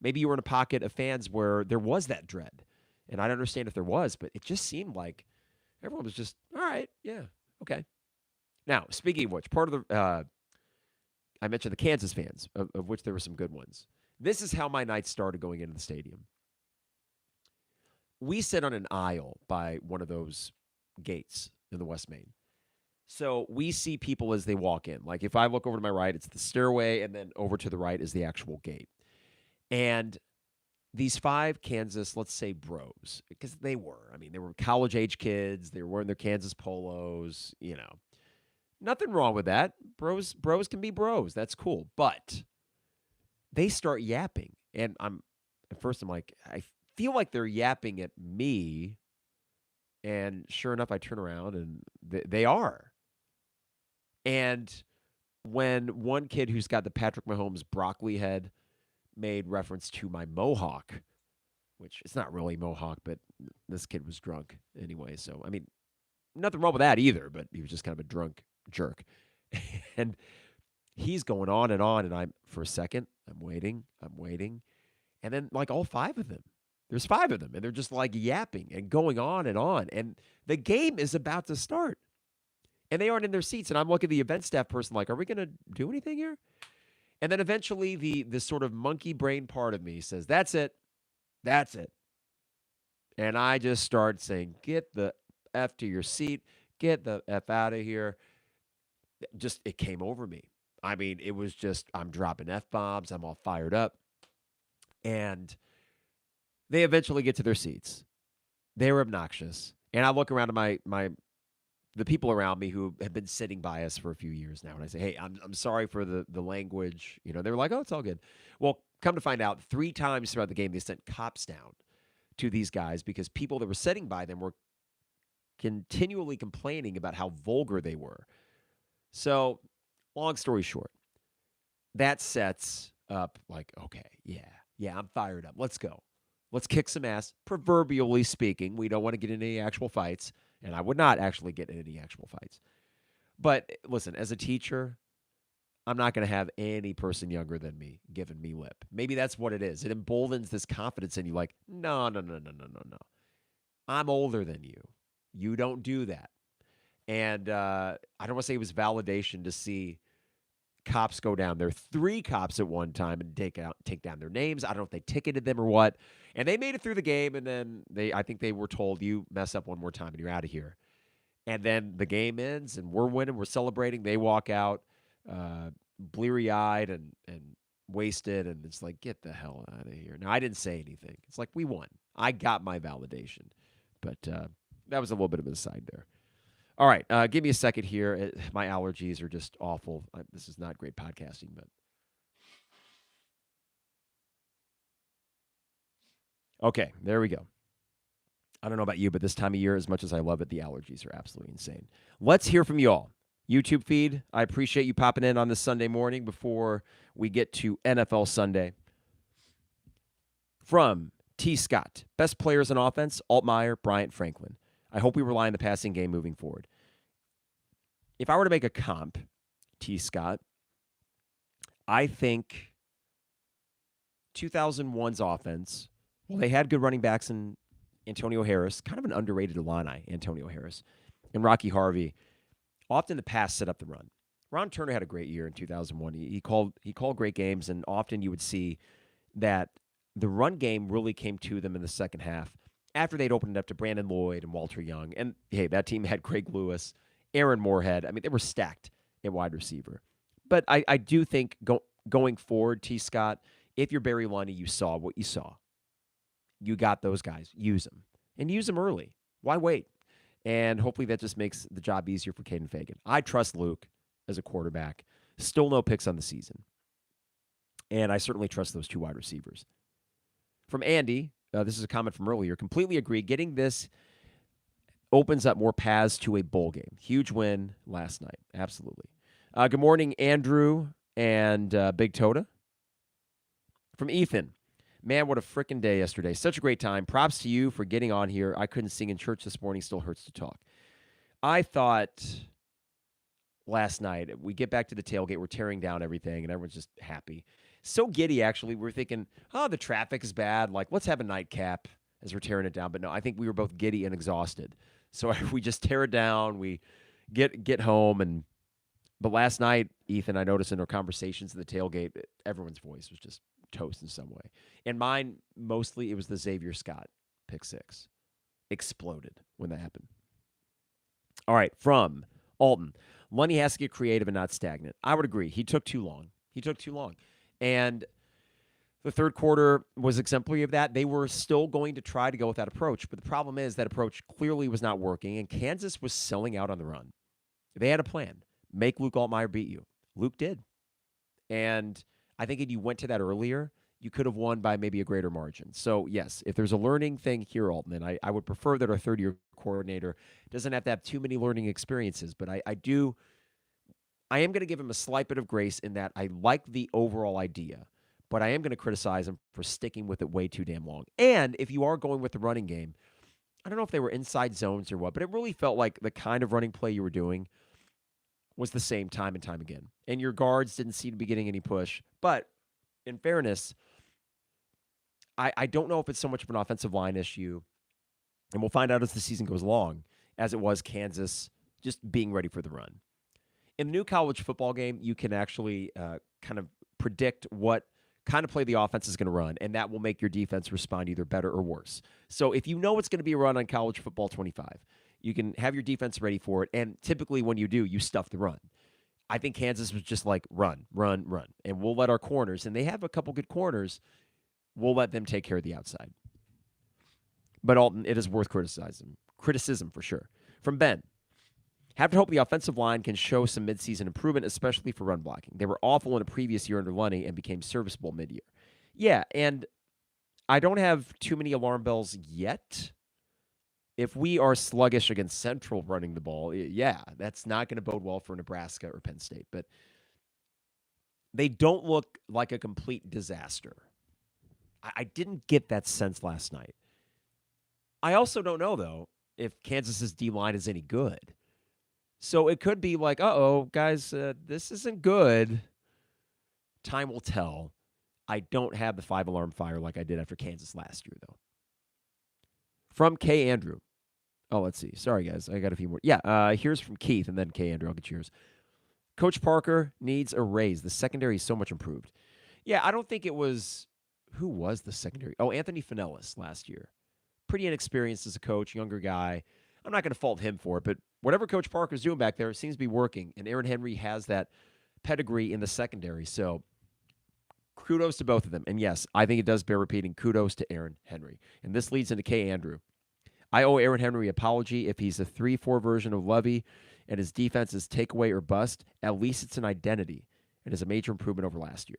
Maybe you were in a pocket of fans where there was that dread. And I don't understand if there was, but it just seemed like everyone was just, all right, yeah, okay. Now, speaking of which, part of the, I mentioned the Kansas fans, of which there were some good ones. This is how my night started going into the stadium. We sit on an aisle by one of those gates in the West Main. So we see people as they walk in. Like if I look over to my right, it's the stairway, and then over to the right is the actual gate. And these five Kansas, let's say bros, because they were. I mean, they were college age kids. They were wearing their Kansas polos. Nothing wrong with that. Bros can be bros. That's cool. But they start yapping, and at first I'm like, I feel like they're yapping at me, and sure enough, I turn around and they are. And when one kid who's got the Patrick Mahomes broccoli head made reference to my mohawk, which it's not really mohawk, but this kid was drunk anyway. So, I mean, nothing wrong with that either, but he was just kind of a drunk jerk. And he's going on, and for a second, I'm waiting. And then, like, all five of them, there's five of them, and they're just like yapping and going on. And the game is about to start. And they aren't in their seats. And I'm looking at the event staff person like, are we going to do anything here? And then eventually the sort of monkey brain part of me says, that's it. That's it. And I just start saying, get the F to your seat. Get the F out of here. Just, it came over me. I mean, it was just, I'm dropping F-bombs. I'm all fired up. And they eventually get to their seats. They were obnoxious. And I look around at the people around me who have been sitting by us for a few years now, and I say, hey, I'm sorry for the language. They were like, oh, it's all good. Well, come to find out, 3 times throughout the game, they sent cops down to these guys because people that were sitting by them were continually complaining about how vulgar they were. So, long story short, that sets up like, okay, yeah, I'm fired up. Let's go. Let's kick some ass, proverbially speaking. We don't want to get into any actual fights. And I would not actually get into any actual fights. But listen, as a teacher, I'm not going to have any person younger than me giving me lip. Maybe that's what it is. It emboldens this confidence in you like, no. I'm older than you. You don't do that. And I don't want to say it was validation to see cops go down. There were 3 cops at one time and take down their names. I don't know if they ticketed them or what. And they made it through the game, and then I think they were told, you mess up one more time and you're out of here. And then the game ends, and we're winning, we're celebrating. They walk out bleary-eyed and wasted, and it's like, get the hell out of here. Now, I didn't say anything. It's like, we won. I got my validation. But that was a little bit of an aside there. All right, give me a second here. My allergies are just awful. This is not great podcasting, but okay, there we go. I don't know about you, but this time of year, as much as I love it, the allergies are absolutely insane. Let's hear from you all. YouTube feed, I appreciate you popping in on this Sunday morning before we get to NFL Sunday. From T. Scott, best players on offense, Altmaier, Bryant, Franklin. I hope we rely on the passing game moving forward. If I were to make a comp, T. Scott, I think 2001's offense, well, they had good running backs in Antonio Harris, kind of an underrated Illini, Antonio Harris, and Rocky Harvey. Often the pass set up the run. Ron Turner had a great year in 2001. He called great games, and often you would see that the run game really came to them in the second half after they'd opened it up to Brandon Lloyd and Walter Young. And, hey, that team had Craig Lewis, Aaron Moorhead. I mean, they were stacked at wide receiver. But I do think going forward, T. Scott, if you're Barry Lundy, you saw what you saw. You got those guys. Use them. And use them early. Why wait? And hopefully that just makes the job easier for Caden Fagan. I trust Luke as a quarterback. Still no picks on the season. And I certainly trust those 2 wide receivers. From Andy, this is a comment from earlier. Completely agree. Getting this opens up more paths to a bowl game. Huge win last night. Absolutely. Good morning, Andrew and Big Toda. From Ethan. Man, what a freaking day yesterday. Such a great time. Props to you for getting on here. I couldn't sing in church this morning. Still hurts to talk. I thought last night, we get back to the tailgate. We're tearing down everything, and everyone's just happy. So giddy, actually. We're thinking, oh, the traffic is bad. Like, let's have a nightcap as we're tearing it down. But no, I think we were both giddy and exhausted. So we just tear it down. We get home. But last night, Ethan, I noticed in our conversations at the tailgate, everyone's voice was just toast in some way. And mine, mostly, it was the Xavier Scott pick 6. Exploded when that happened. All right, from Alton, Lunny has to get creative and not stagnant. I would agree. He took too long. And the third quarter was exemplary of that. They were still going to try to go with that approach, but the problem is that approach clearly was not working, and Kansas was selling out on the run. They had a plan. Make Luke Altmaier beat you. Luke did. And I think if you went to that earlier, you could have won by maybe a greater margin. So, yes, if there's a learning thing here, Alton, and I would prefer that our third-year coordinator doesn't have to have too many learning experiences, but I am going to give him a slight bit of grace in that I like the overall idea, but I am going to criticize him for sticking with it way too damn long. And if you are going with the running game, I don't know if they were inside zones or what, but it really felt like the kind of running play you were doing was the same time and time again. And your guards didn't seem to be getting any push. But in fairness, I don't know if it's so much of an offensive line issue, and we'll find out as the season goes along, as it was Kansas just being ready for the run. In the new college football game, you can actually kind of predict what kind of play the offense is going to run, and that will make your defense respond either better or worse. So if you know it's going to be a run on College Football 25, you can have your defense ready for it, and typically when you do, you stuff the run. I think Kansas was just like, run, and we'll let our corners, and they have a couple good corners, we'll let them take care of the outside. But Alton, it is worth criticism for sure. From Ben, have to hope the offensive line can show some midseason improvement, especially for run blocking. They were awful in a previous year under Lunny and became serviceable mid-year. Yeah, and I don't have too many alarm bells yet. If we are sluggish against Central running the ball, yeah, that's not going to bode well for Nebraska or Penn State. But they don't look like a complete disaster. I didn't get that sense last night. I also don't know, though, if Kansas's D-line is any good. So it could be like, uh-oh, guys, this isn't good. Time will tell. I don't have the 5-alarm fire like I did after Kansas last year, though. From K. Andrew. Oh, let's see. Sorry, guys. I got a few more. Yeah, here's from Keith, and then K. Andrew. I'll get yours. Coach Parker needs a raise. The secondary is so much improved. Yeah, I don't think it was... Who was the secondary? Oh, Anthony Finellis last year. Pretty inexperienced as a coach, younger guy. I'm not going to fault him for it, but whatever Coach Parker's doing back there, it seems to be working. And Aaron Henry has that pedigree in the secondary. So kudos to both of them. And yes, I think it does bear repeating. Kudos to Aaron Henry. And this leads into K. Andrew. I owe Aaron Henry an apology. If he's a 3-4 version of Lovey and his defense is takeaway or bust, at least it's an identity. It is a major improvement over last year.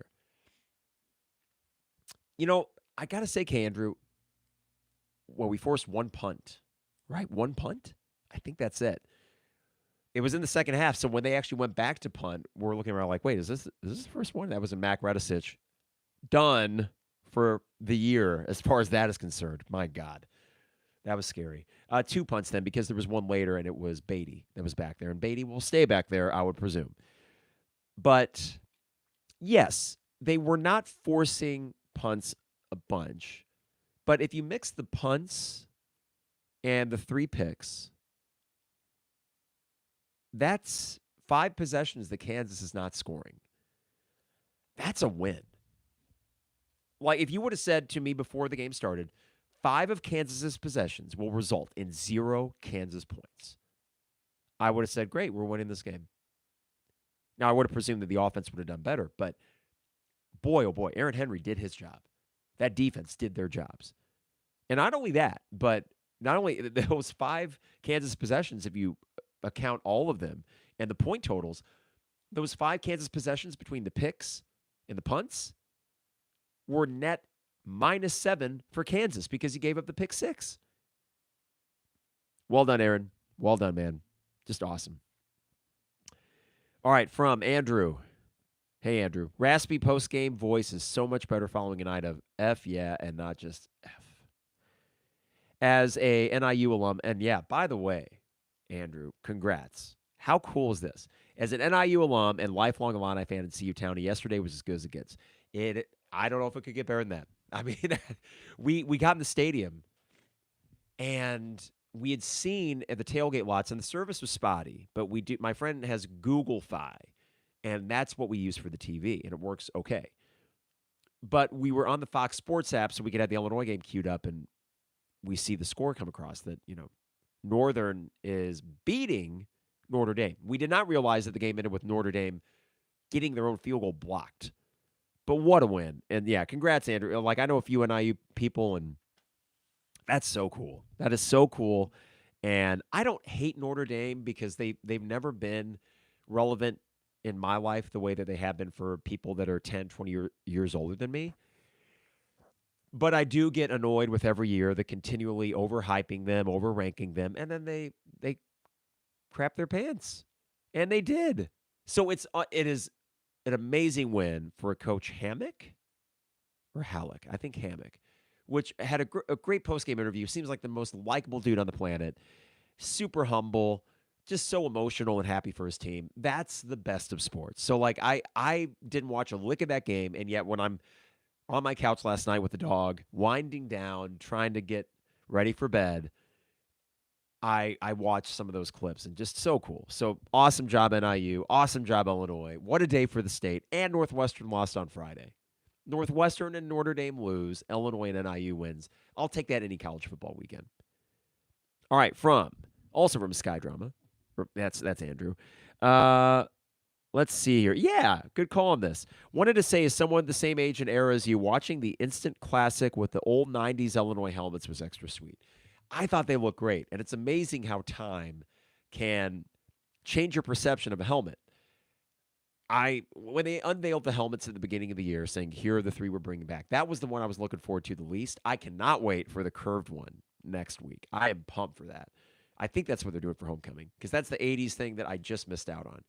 You know, I got to say, K. Andrew, well, we forced one punt, right? One punt? I think that's it. It was in the second half, so when they actually went back to punt, we're looking around like, wait, is this the first one? That was a Mac Radisich. Done for the year as far as that is concerned. My God. That was scary. 2 punts then, because there was one later, and it was Beatty that was back there. And Beatty will stay back there, I would presume. But, yes, they were not forcing punts a bunch. But if you mix the punts and the 3 picks, that's 5 possessions that Kansas is not scoring. That's a win. Like, if you would have said to me before the game started, 5 of Kansas's possessions will result in 0 Kansas points, I would have said, great, we're winning this game. Now, I would have presumed that the offense would have done better, but boy, oh boy, Aaron Henry did his job. That defense did their jobs. And not only that, but not only those 5 Kansas possessions, if you account all of them and the point totals, those 5 Kansas possessions between the picks and the punts were net -7 for Kansas because he gave up the pick 6. Well done, Aaron. Well done, man. Just awesome. All right, from Andrew. Hey, Andrew. Raspy post-game voice is so much better following a night of F, yeah, and not just F. As a NIU alum, and yeah, by the way, Andrew, congrats. How cool is this? As an NIU alum and lifelong Illini fan in CU County, yesterday was as good as it gets. I don't know if it could get better than that. I mean, we got in the stadium, and we had seen at the tailgate lots, and the service was spotty, but my friend has Google Fi, and that's what we use for the TV, and it works okay. But we were on the Fox Sports app, so we could have the Illinois game queued up, and we see the score come across that, Northern is beating Notre Dame. We did not realize that the game ended with Notre Dame getting their own field goal blocked. But what a win. And yeah, congrats, Andrew. Like, I know a few NIU people, and that's so cool. That is so cool. And I don't hate Notre Dame because they've never been relevant in my life the way that they have been for people that are 10, 20 years older than me. But I do get annoyed with every year the continually overhyping them, overranking them, and then they crap their pants. And they did. So it is an amazing win for Coach Hammock or Halleck. I think Hammock, which had a great post-game interview. Seems like the most likable dude on the planet. Super humble, just so emotional and happy for his team. That's the best of sports. So like I didn't watch a lick of that game, and yet when I'm on my couch last night with the dog, winding down, trying to get ready for bed, I watched some of those clips, and just so cool. So awesome job, NIU. Awesome job, Illinois. What a day for the state. And Northwestern lost on Friday. Northwestern and Notre Dame lose. Illinois and NIU wins. I'll take that any college football weekend. All right, also from Sky Drama. That's Andrew. Let's see here. Yeah, good call on this. Wanted to say, as someone the same age and era as you, watching the instant classic with the old 90s Illinois helmets was extra sweet. I thought they looked great, and it's amazing how time can change your perception of a helmet. When they unveiled the helmets at the beginning of the year, saying, here are the 3 we're bringing back, that was the one I was looking forward to the least. I cannot wait for the curved one next week. I am pumped for that. I think that's what they're doing for homecoming, because that's the 80s thing that I just missed out on.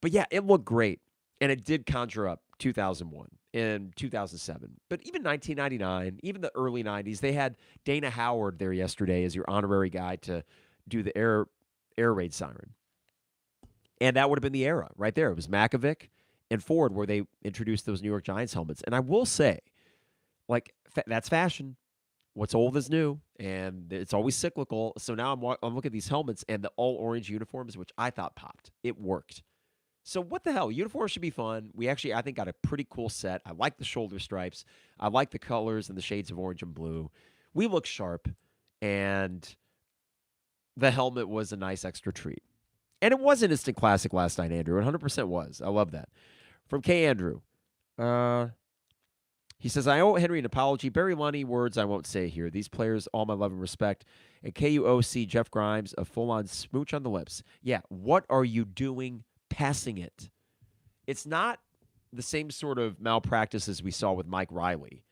But yeah, it looked great, and it did conjure up 2001 and 2007. But even 1999, even the early 90s, they had Dana Howard there yesterday as your honorary guy to do the air raid siren. And that would have been the era right there. It was Makovic and Ford where they introduced those New York Giants helmets. And I will say, like, that's fashion. What's old is new, and it's always cyclical. So now I'm looking at these helmets and the all-orange uniforms, which I thought popped. It worked. So what the hell? Uniforms should be fun. We actually, I think, got a pretty cool set. I like the shoulder stripes. I like the colors and the shades of orange and blue. We look sharp, and the helmet was a nice extra treat. And it was an instant classic last night, Andrew. 100% was. I love that. From K. Andrew. He says, I owe Henry an apology. Barry Lunny, words I won't say here. These players, all my love and respect. And KUOC, Jeff Grimes, a full-on smooch on the lips. Yeah, what are you doing passing it? It's not the same sort of malpractice as we saw with Mike Riley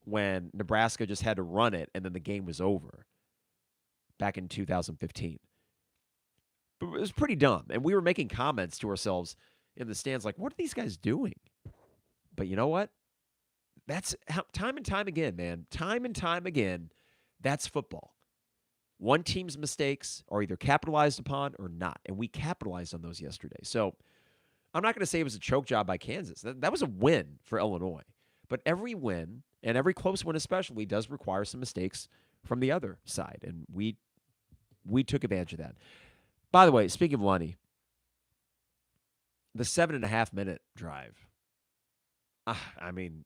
when Nebraska just had to run it and then the game was over back in 2015. But it was pretty dumb. And we were making comments to ourselves in the stands like, what are these guys doing? But you know what? That's how, time and time again, man. Time and time again, that's football. One team's mistakes are either capitalized upon or not. And we capitalized on those yesterday. So I'm not going to say it was a choke job by Kansas. That was a win for Illinois. But every win, and every close win especially, does require some mistakes from the other side. And we took advantage of that. By the way, speaking of Lunny, the 7.5-minute drive, I mean,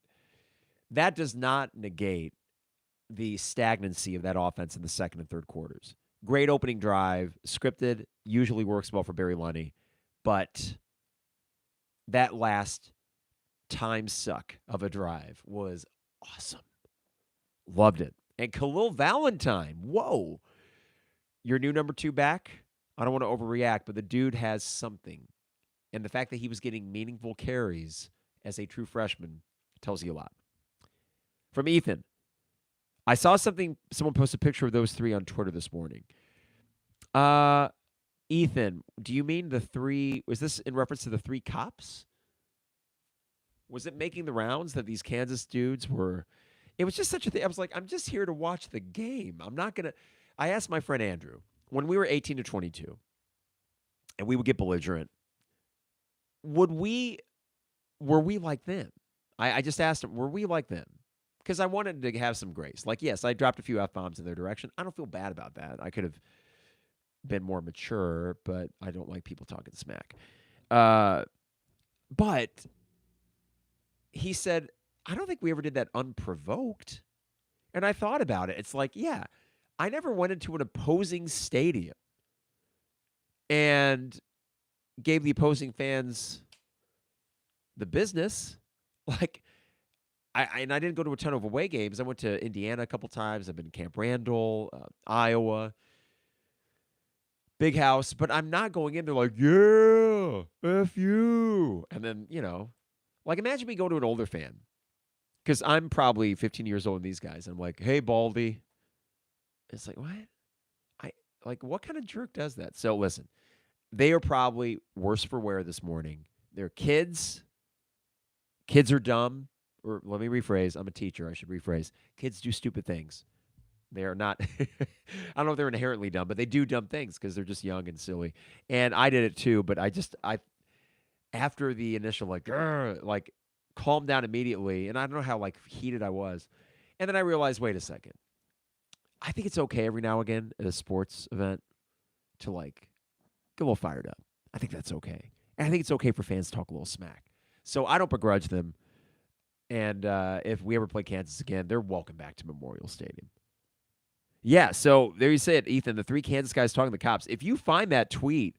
that does not negate the stagnancy of that offense in the second and third quarters. Great opening drive, scripted, usually works well for Barry Lunny, but that last time suck of a drive was awesome. Loved it. And Khalil Valentine, whoa. Your new number 2 back? I don't want to overreact, but the dude has something. And the fact that he was getting meaningful carries as a true freshman tells you a lot. From Ethan, I saw someone post a picture of those 3 on Twitter this morning. Ethan, do you mean the 3, was this in reference to the 3 cops? Was it making the rounds that these Kansas dudes were? It was just such a thing. I was like, I'm just here to watch the game. I'm not going to. I asked my friend Andrew, when we were 18 to 22, and we would get belligerent, were we like them? I just asked him, were we like them? Because I wanted to have some grace. Like, yes, I dropped a few F-bombs in their direction. I don't feel bad about that. I could have been more mature, but I don't like people talking smack. But he said, I don't think we ever did that unprovoked. And I thought about it. It's like, yeah, I never went into an opposing stadium and gave the opposing fans the business. Like, and I didn't go to a ton of away games. I went to Indiana a couple times. I've been to Camp Randall, Iowa, big house. But I'm not going in there like, yeah, F you. And then, like imagine me go to an older fan because I'm probably 15 years older than these guys. And I'm like, hey, Baldy. It's like, what? What kind of jerk does that? So listen, they are probably worse for wear this morning. They're kids. Kids are dumb. Or let me rephrase. I'm a teacher. I should rephrase. Kids do stupid things. They are not, I don't know if they're inherently dumb, but they do dumb things because they're just young and silly. And I did it too, but after the initial calmed down immediately, and I don't know how heated I was. And then I realized, wait a second. I think it's okay every now and again at a sports event to get a little fired up. I think that's okay. And I think it's okay for fans to talk a little smack. So I don't begrudge them. And if we ever play Kansas again, they're welcome back to Memorial Stadium. Yeah, so there you say it, Ethan. The 3 Kansas guys talking to the cops. If you find that tweet,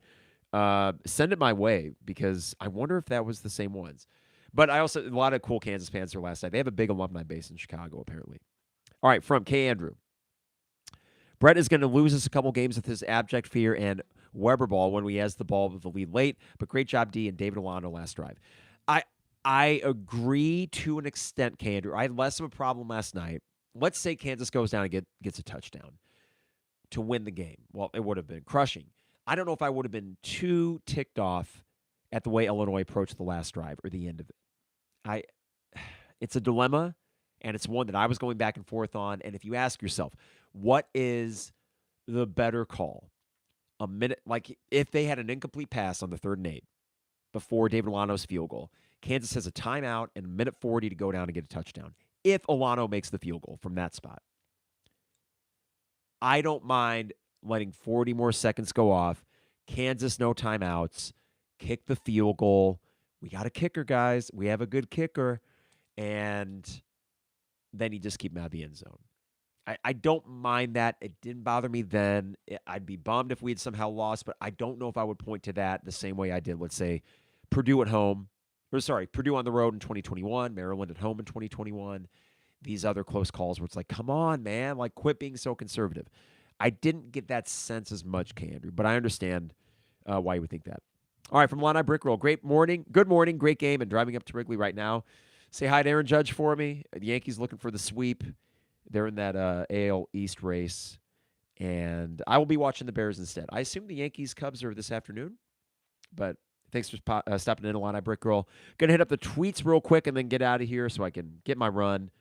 send it my way because I wonder if that was the same ones. But I also, a lot of cool Kansas fans there last night. They have a big alumni base in Chicago, apparently. All right, from K. Andrew. Bret is going to lose us a couple games with his abject fear and Weber ball when he has the ball with the lead late. But great job, D, and David Alano last drive. I agree to an extent, K. Andrew. I had less of a problem last night. Let's say Kansas goes down and gets a touchdown to win the game. Well, it would have been crushing. I don't know if I would have been too ticked off at the way Illinois approached the last drive or the end of it. It's a dilemma, and it's one that I was going back and forth on. And if you ask yourself, what is the better call? A minute, if they had an incomplete pass on the 3rd and 8 before David Alano's field goal, Kansas has a timeout and a minute 40 to go down and get a touchdown. If Alano makes the field goal from that spot, I don't mind letting 40 more seconds go off. Kansas, no timeouts. Kick the field goal. We got a kicker, guys. We have a good kicker. And then you just keep him out of the end zone. I don't mind that. It didn't bother me then. I'd be bummed if we had somehow lost, but I don't know if I would point to that the same way I did, let's say, Purdue at home. Purdue on the road in 2021, Maryland at home in 2021. These other close calls where it's like, come on, man, quit being so conservative. I didn't get that sense as much, K. Andrew, but I understand why you would think that. All right, from Illini Brickroll, great morning. Good morning, great game, and driving up to Wrigley right now. Say hi to Aaron Judge for me. The Yankees looking for the sweep. They're in that AL East race, and I will be watching the Bears instead. I assume the Yankees-Cubs are this afternoon, but thanks for stopping in, Illini Brickroll. Going to hit up the tweets real quick and then get out of here so I can get my run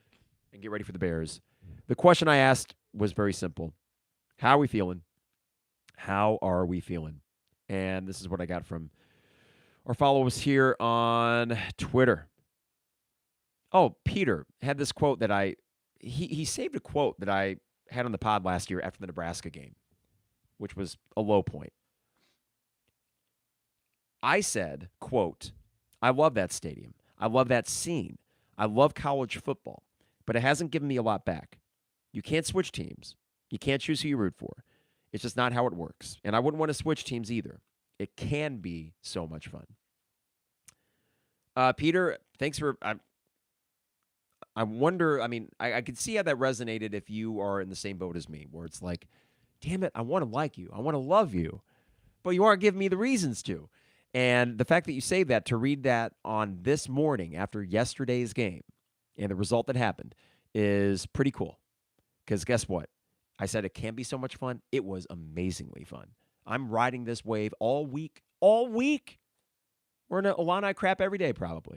and get ready for the Bears. The question I asked was very simple. How are we feeling? How are we feeling? And this is what I got from our followers here on Twitter. Oh, Peter had this quote that he saved a quote that I had on the pod last year after the Nebraska game, which was a low point. I said, quote, I love that stadium. I love that scene. I love college football, but it hasn't given me a lot back. You can't switch teams. You can't choose who you root for. It's just not how it works. And I wouldn't want to switch teams either. It can be so much fun. Peter, thanks for... I wonder, I could see how that resonated if you are in the same boat as me, where it's like, damn it, I want to like you. I want to love you. But you aren't giving me the reasons to. And the fact that you say that, to read that on this morning after yesterday's game and the result that happened is pretty cool. Because guess what? I said it can be so much fun. It was amazingly fun. I'm riding this wave all week. All week. We're in an Illini crap every day, probably.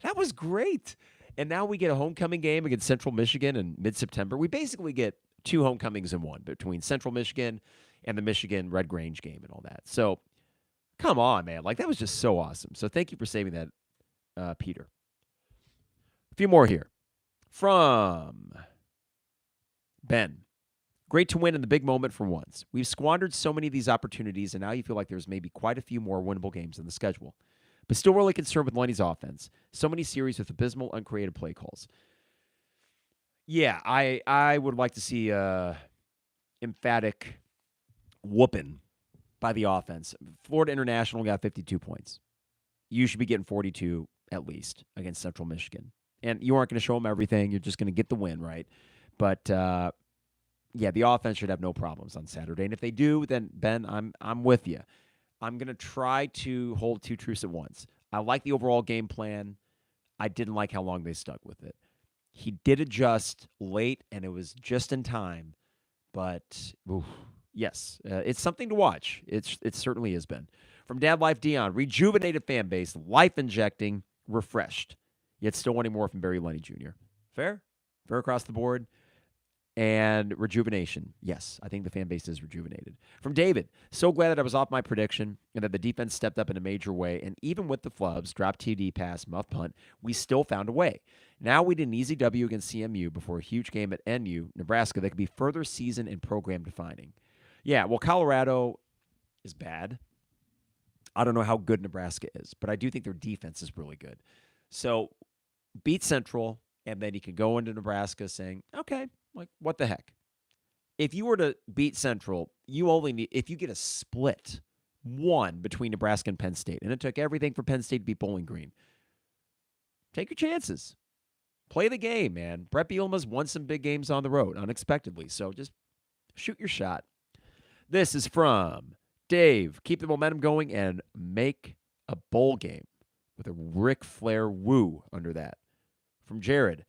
That was great. And now we get a homecoming game against Central Michigan in mid-September. We basically get 2 homecomings in one between Central Michigan and the Michigan Red Grange game and all that. So, come on, man. That was just so awesome. So, thank you for saving that, Peter. A few more here. From Ben. Great to win in the big moment for once. We've squandered so many of these opportunities, and now you feel like there's maybe quite a few more winnable games in the schedule. But still really concerned with Lenny's offense. So many series with abysmal, uncreative play calls. Yeah, I would like to see emphatic whooping by the offense. Florida International got 52 points. You should be getting 42 at least against Central Michigan. And you aren't going to show them everything. You're just going to get the win, right? But yeah, the offense should have no problems on Saturday. And if they do, then Ben, I'm with you. I'm going to try to hold two truths at once. I like the overall game plan. I didn't like how long they stuck with it. He did adjust late, and it was just in time. But oof, yes, it's something to watch. It certainly has been. From Dad Life Dion, rejuvenated fan base, life injecting, refreshed, yet still wanting more from Barry Lenny Jr. Fair? Fair across the board. And rejuvenation. Yes, I think the fan base is rejuvenated. From David, so glad that I was off my prediction and that the defense stepped up in a major way. And even with the flubs, drop TD pass, muff punt, we still found a way. Now we did an easy W against CMU before a huge game at NU, Nebraska, that could be further season and program defining. Yeah, well, Colorado is bad. I don't know how good Nebraska is, but I do think their defense is really good. So beat Central, and then you can go into Nebraska saying, okay, like, what the heck? If you were to beat Central, you only need, if you get a split, one between Nebraska and Penn State, and it took everything for Penn State to beat Bowling Green, take your chances. Play the game, man. Bret Bielema's won some big games on the road unexpectedly, so just shoot your shot. This is from Dave. Keep the momentum going and make a bowl game with a Ric Flair woo under that. From Jared,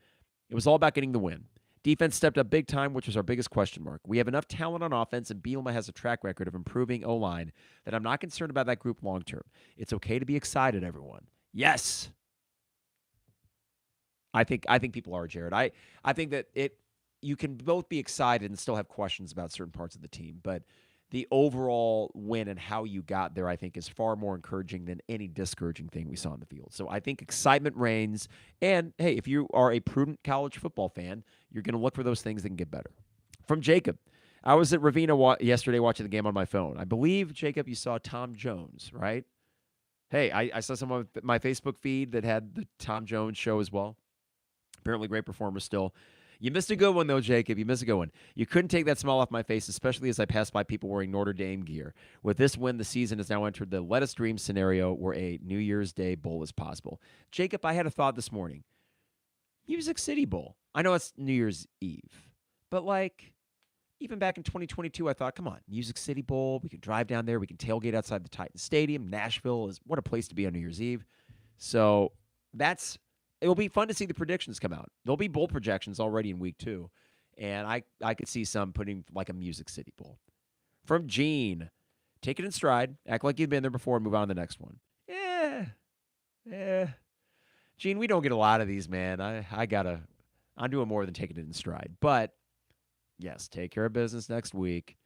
it was all about getting the win. Defense stepped up big time, which was our biggest question mark. We have enough talent on offense, and Bielema has a track record of improving O-line that I'm not concerned about that group long term. It's okay to be excited, everyone. Yes. I think people are, Jared. I think that you can both be excited and still have questions about certain parts of the team, but the overall win and how you got there, I think, is far more encouraging than any discouraging thing we saw on the field. So I think excitement reigns. And, hey, if you are a prudent college football fan, you're going to look for those things that can get better. From Jacob, I was at Ravina yesterday watching the game on my phone. I believe, Jacob, you saw Tom Jones, right? Hey, I saw some of my Facebook feed that had the Tom Jones show as well. Apparently great performer still. You missed a good one, though, Jacob. You missed a good one. You couldn't take that smile off my face, especially as I passed by people wearing Notre Dame gear. With this win, the season has now entered the let us dream scenario where a New Year's Day bowl is possible. Jacob, I had a thought this morning. Music City Bowl. I know it's New Year's Eve, but like even back in 2022, I thought, come on, Music City Bowl. We can drive down there. We can tailgate outside the Titan Stadium. Nashville is what a place to be on New Year's Eve. So it will be fun to see the predictions come out. There'll be bowl projections already in week 2. And I could see some putting like a Music City Bowl. From Gene, take it in stride. Act like you've been there before and move on to the next one. Yeah. Gene, we don't get a lot of these, man. I'm doing more than taking it in stride. But, yes, take care of business next week.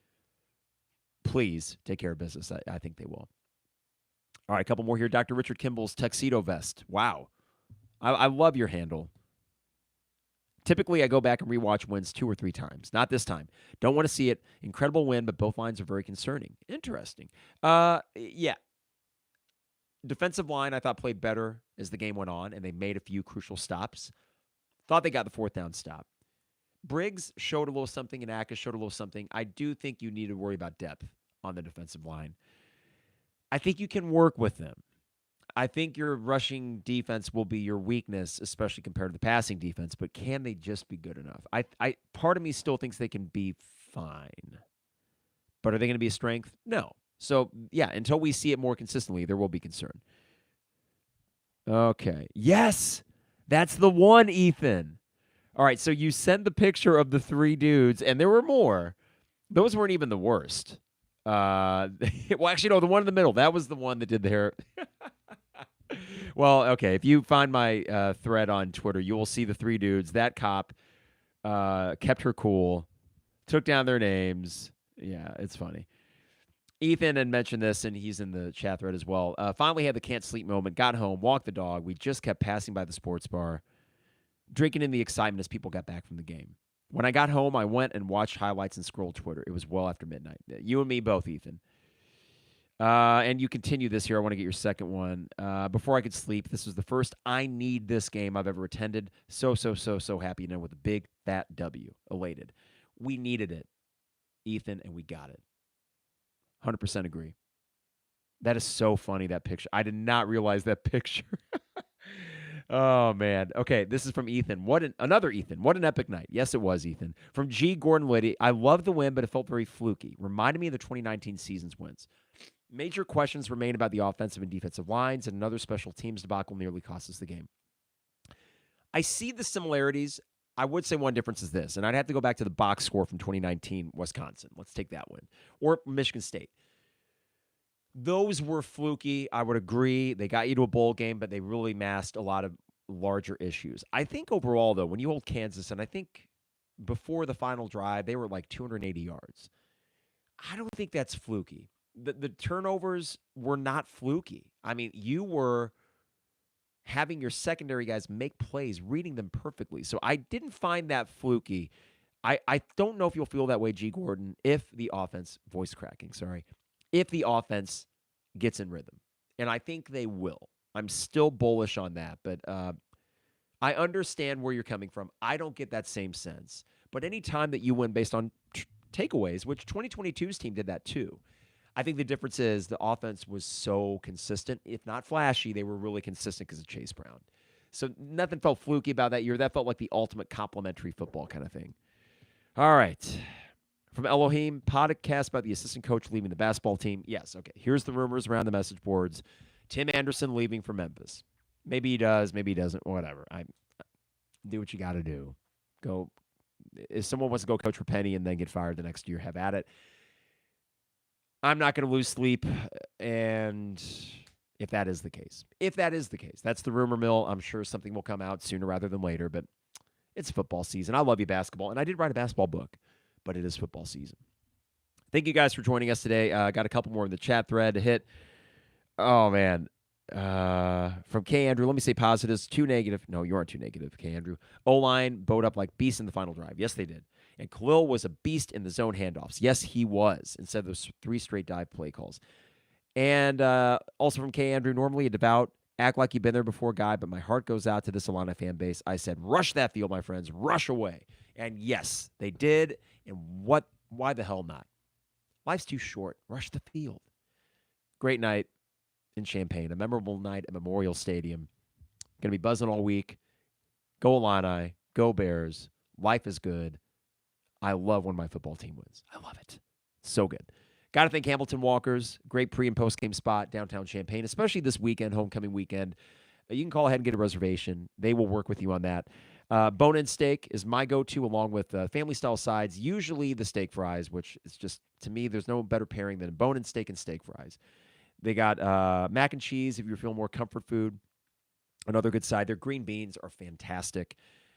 Please take care of business. I think they will. All right, a couple more here. Dr. Richard Kimball's tuxedo vest. Wow. I love your handle. Typically, I go back and rewatch wins 2 or 3 times. Not this time. Don't want to see it. Incredible win, but both lines are very concerning. Interesting. Yeah. Defensive line, I thought, played better as the game went on, and they made a few crucial stops. Thought they got the 4th down stop. Briggs showed a little something, and Akas showed a little something. I do think you need to worry about depth on the defensive line. I think you can work with them. I think your rushing defense will be your weakness, especially compared to the passing defense, but can they just be good enough? I part of me still thinks they can be fine. But are they going to be a strength? No. So, yeah, until we see it more consistently, there will be concern. Okay. Yes! That's the one, Ethan. All right, so you sent the picture of the 3 dudes, and there were more. Those weren't even the worst. Well, actually, no, the one in the middle. That was the one that did the hair. Well, okay, if you find my thread on Twitter, you will see the 3 dudes. That cop kept her cool, took down their names. Yeah, it's funny. Ethan had mentioned this, and he's in the chat thread as well. Finally had the can't sleep moment, got home, walked the dog. We just kept passing by the sports bar, drinking in the excitement as people got back from the game. When I got home, I went and watched highlights and scrolled Twitter. It was well after midnight. You and me both, Ethan. And you continue this here. I want to get your second one. Before I could sleep, this was the first I need this game I've ever attended. So happy, with a big, fat W. Elated. We needed it, Ethan, and we got it. 100% agree. That is so funny, that picture. I did not realize that picture. Oh man. Okay, this is from Ethan. Another Ethan. What an epic night. Yes, it was Ethan. From G. Gordon Liddy. I love the win, but it felt very fluky. Reminded me of the 2019 season's wins. Major questions remain about the offensive and defensive lines, and another special teams debacle nearly cost us the game. I see the similarities. I would say one difference is this, and I'd have to go back to the box score from 2019 Wisconsin. Let's take that one. Or Michigan State. Those were fluky. I would agree. They got you to a bowl game, but they really masked a lot of larger issues. I think overall, though, when you hold Kansas, and I think before the final drive, they were like 280 yards. I don't think that's fluky. The turnovers were not fluky. I mean, you were having your secondary guys make plays, reading them perfectly. So I didn't find that fluky. I don't know if you'll feel that way, G. Gordon, if the offense, voice cracking, sorry, if the offense gets in rhythm. And I think they will. I'm still bullish on that, but I understand where you're coming from. I don't get that same sense. But any time that you win based on takeaways, which 2022's team did that too, I think the difference is the offense was so consistent. If not flashy, they were really consistent because of Chase Brown. So nothing felt fluky about that year. That felt like the ultimate complimentary football kind of thing. All right. From Elohim, podcast about the assistant coach leaving the basketball team. Yes, okay. Here's the rumors around the message boards. Tim Anderson leaving for Memphis. Maybe he does, maybe he doesn't, whatever. I do what you got to do. Go. If someone wants to go coach for Penny and then get fired the next year, have at it. I'm not going to lose sleep, and if that is the case. That's the rumor mill. I'm sure something will come out sooner rather than later, but it's football season. I love you, basketball, and I did write a basketball book, but it is football season. Thank you guys for joining us today. Got a couple more in the chat thread to hit. Oh, man. From K. Andrew, let me say positives. Too negative. No, you aren't too negative, K. Andrew. O-line bowed up like beasts in the final drive. Yes, they did. And Khalil was a beast in the zone handoffs. Yes, he was, instead of those 3 straight dive play calls. And also from K. Andrew, normally a devout, act like you've been there before guy, but my heart goes out to this Illini fan base. I said, rush that field, my friends. Rush away. And yes, they did. And why the hell not? Life's too short. Rush the field. Great night in Champaign. A memorable night at Memorial Stadium. Going to be buzzing all week. Go Illini. Go Bears. Life is good. I love when my football team wins. I love it. So good. Got to thank Hamilton Walkers. Great pre- and post-game spot downtown Champaign, especially this weekend, homecoming weekend. You can call ahead and get a reservation. They will work with you on that. Bone-in steak is my go-to along with family-style sides, usually the steak fries, which is just, to me, there's no better pairing than bone-in steak and steak fries. They got mac and cheese if you're feeling more comfort food. Another good side. Their green beans are fantastic.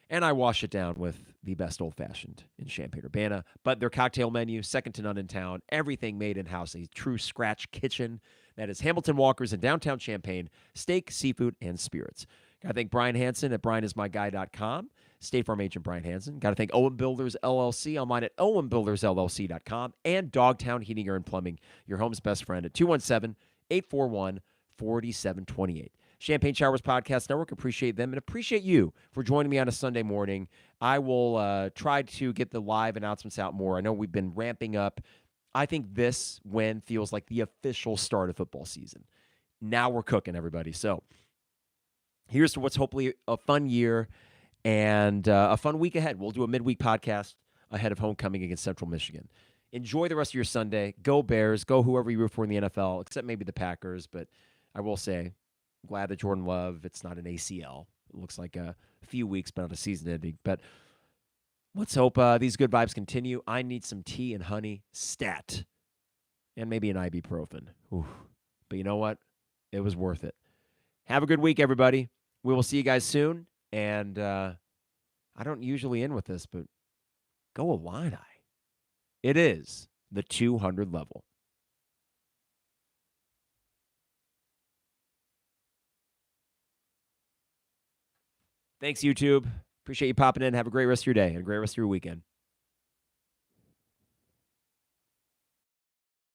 And I wash it down with the best old-fashioned in Champaign-Urbana. But their cocktail menu, second to none in town. Everything made in-house, a true scratch kitchen. That is Hamilton Walkers in downtown Champaign. Steak, seafood, and spirits. Got to thank Brian Hansen at brianismyguy.com. State Farm agent Brian Hansen. Got to thank Owen Builders LLC online at owenbuildersllc.com. And Dogtown Heating, Air, and Plumbing, your home's best friend at 217-841-4728. Champagne Showers Podcast Network. Appreciate them and appreciate you for joining me on a Sunday morning. I will try to get the live announcements out more. I know we've been ramping up. I think this win feels like the official start of football season. Now we're cooking, everybody. So here's to what's hopefully a fun year and a fun week ahead. We'll do a midweek podcast ahead of homecoming against Central Michigan. Enjoy the rest of your Sunday. Go Bears. Go whoever you root for in the NFL, except maybe the Packers. But I will say, glad that Jordan Love, it's not an ACL. It looks like a few weeks, but not a season ending. But let's hope these good vibes continue. I need some tea and honey stat and maybe an ibuprofen. Ooh. But you know what? It was worth it. Have a good week, everybody. We will see you guys soon. And I don't usually end with this, but go Illini. It is the 200 level. Thanks, YouTube. Appreciate you popping in. Have a great rest of your day and a great rest of your weekend.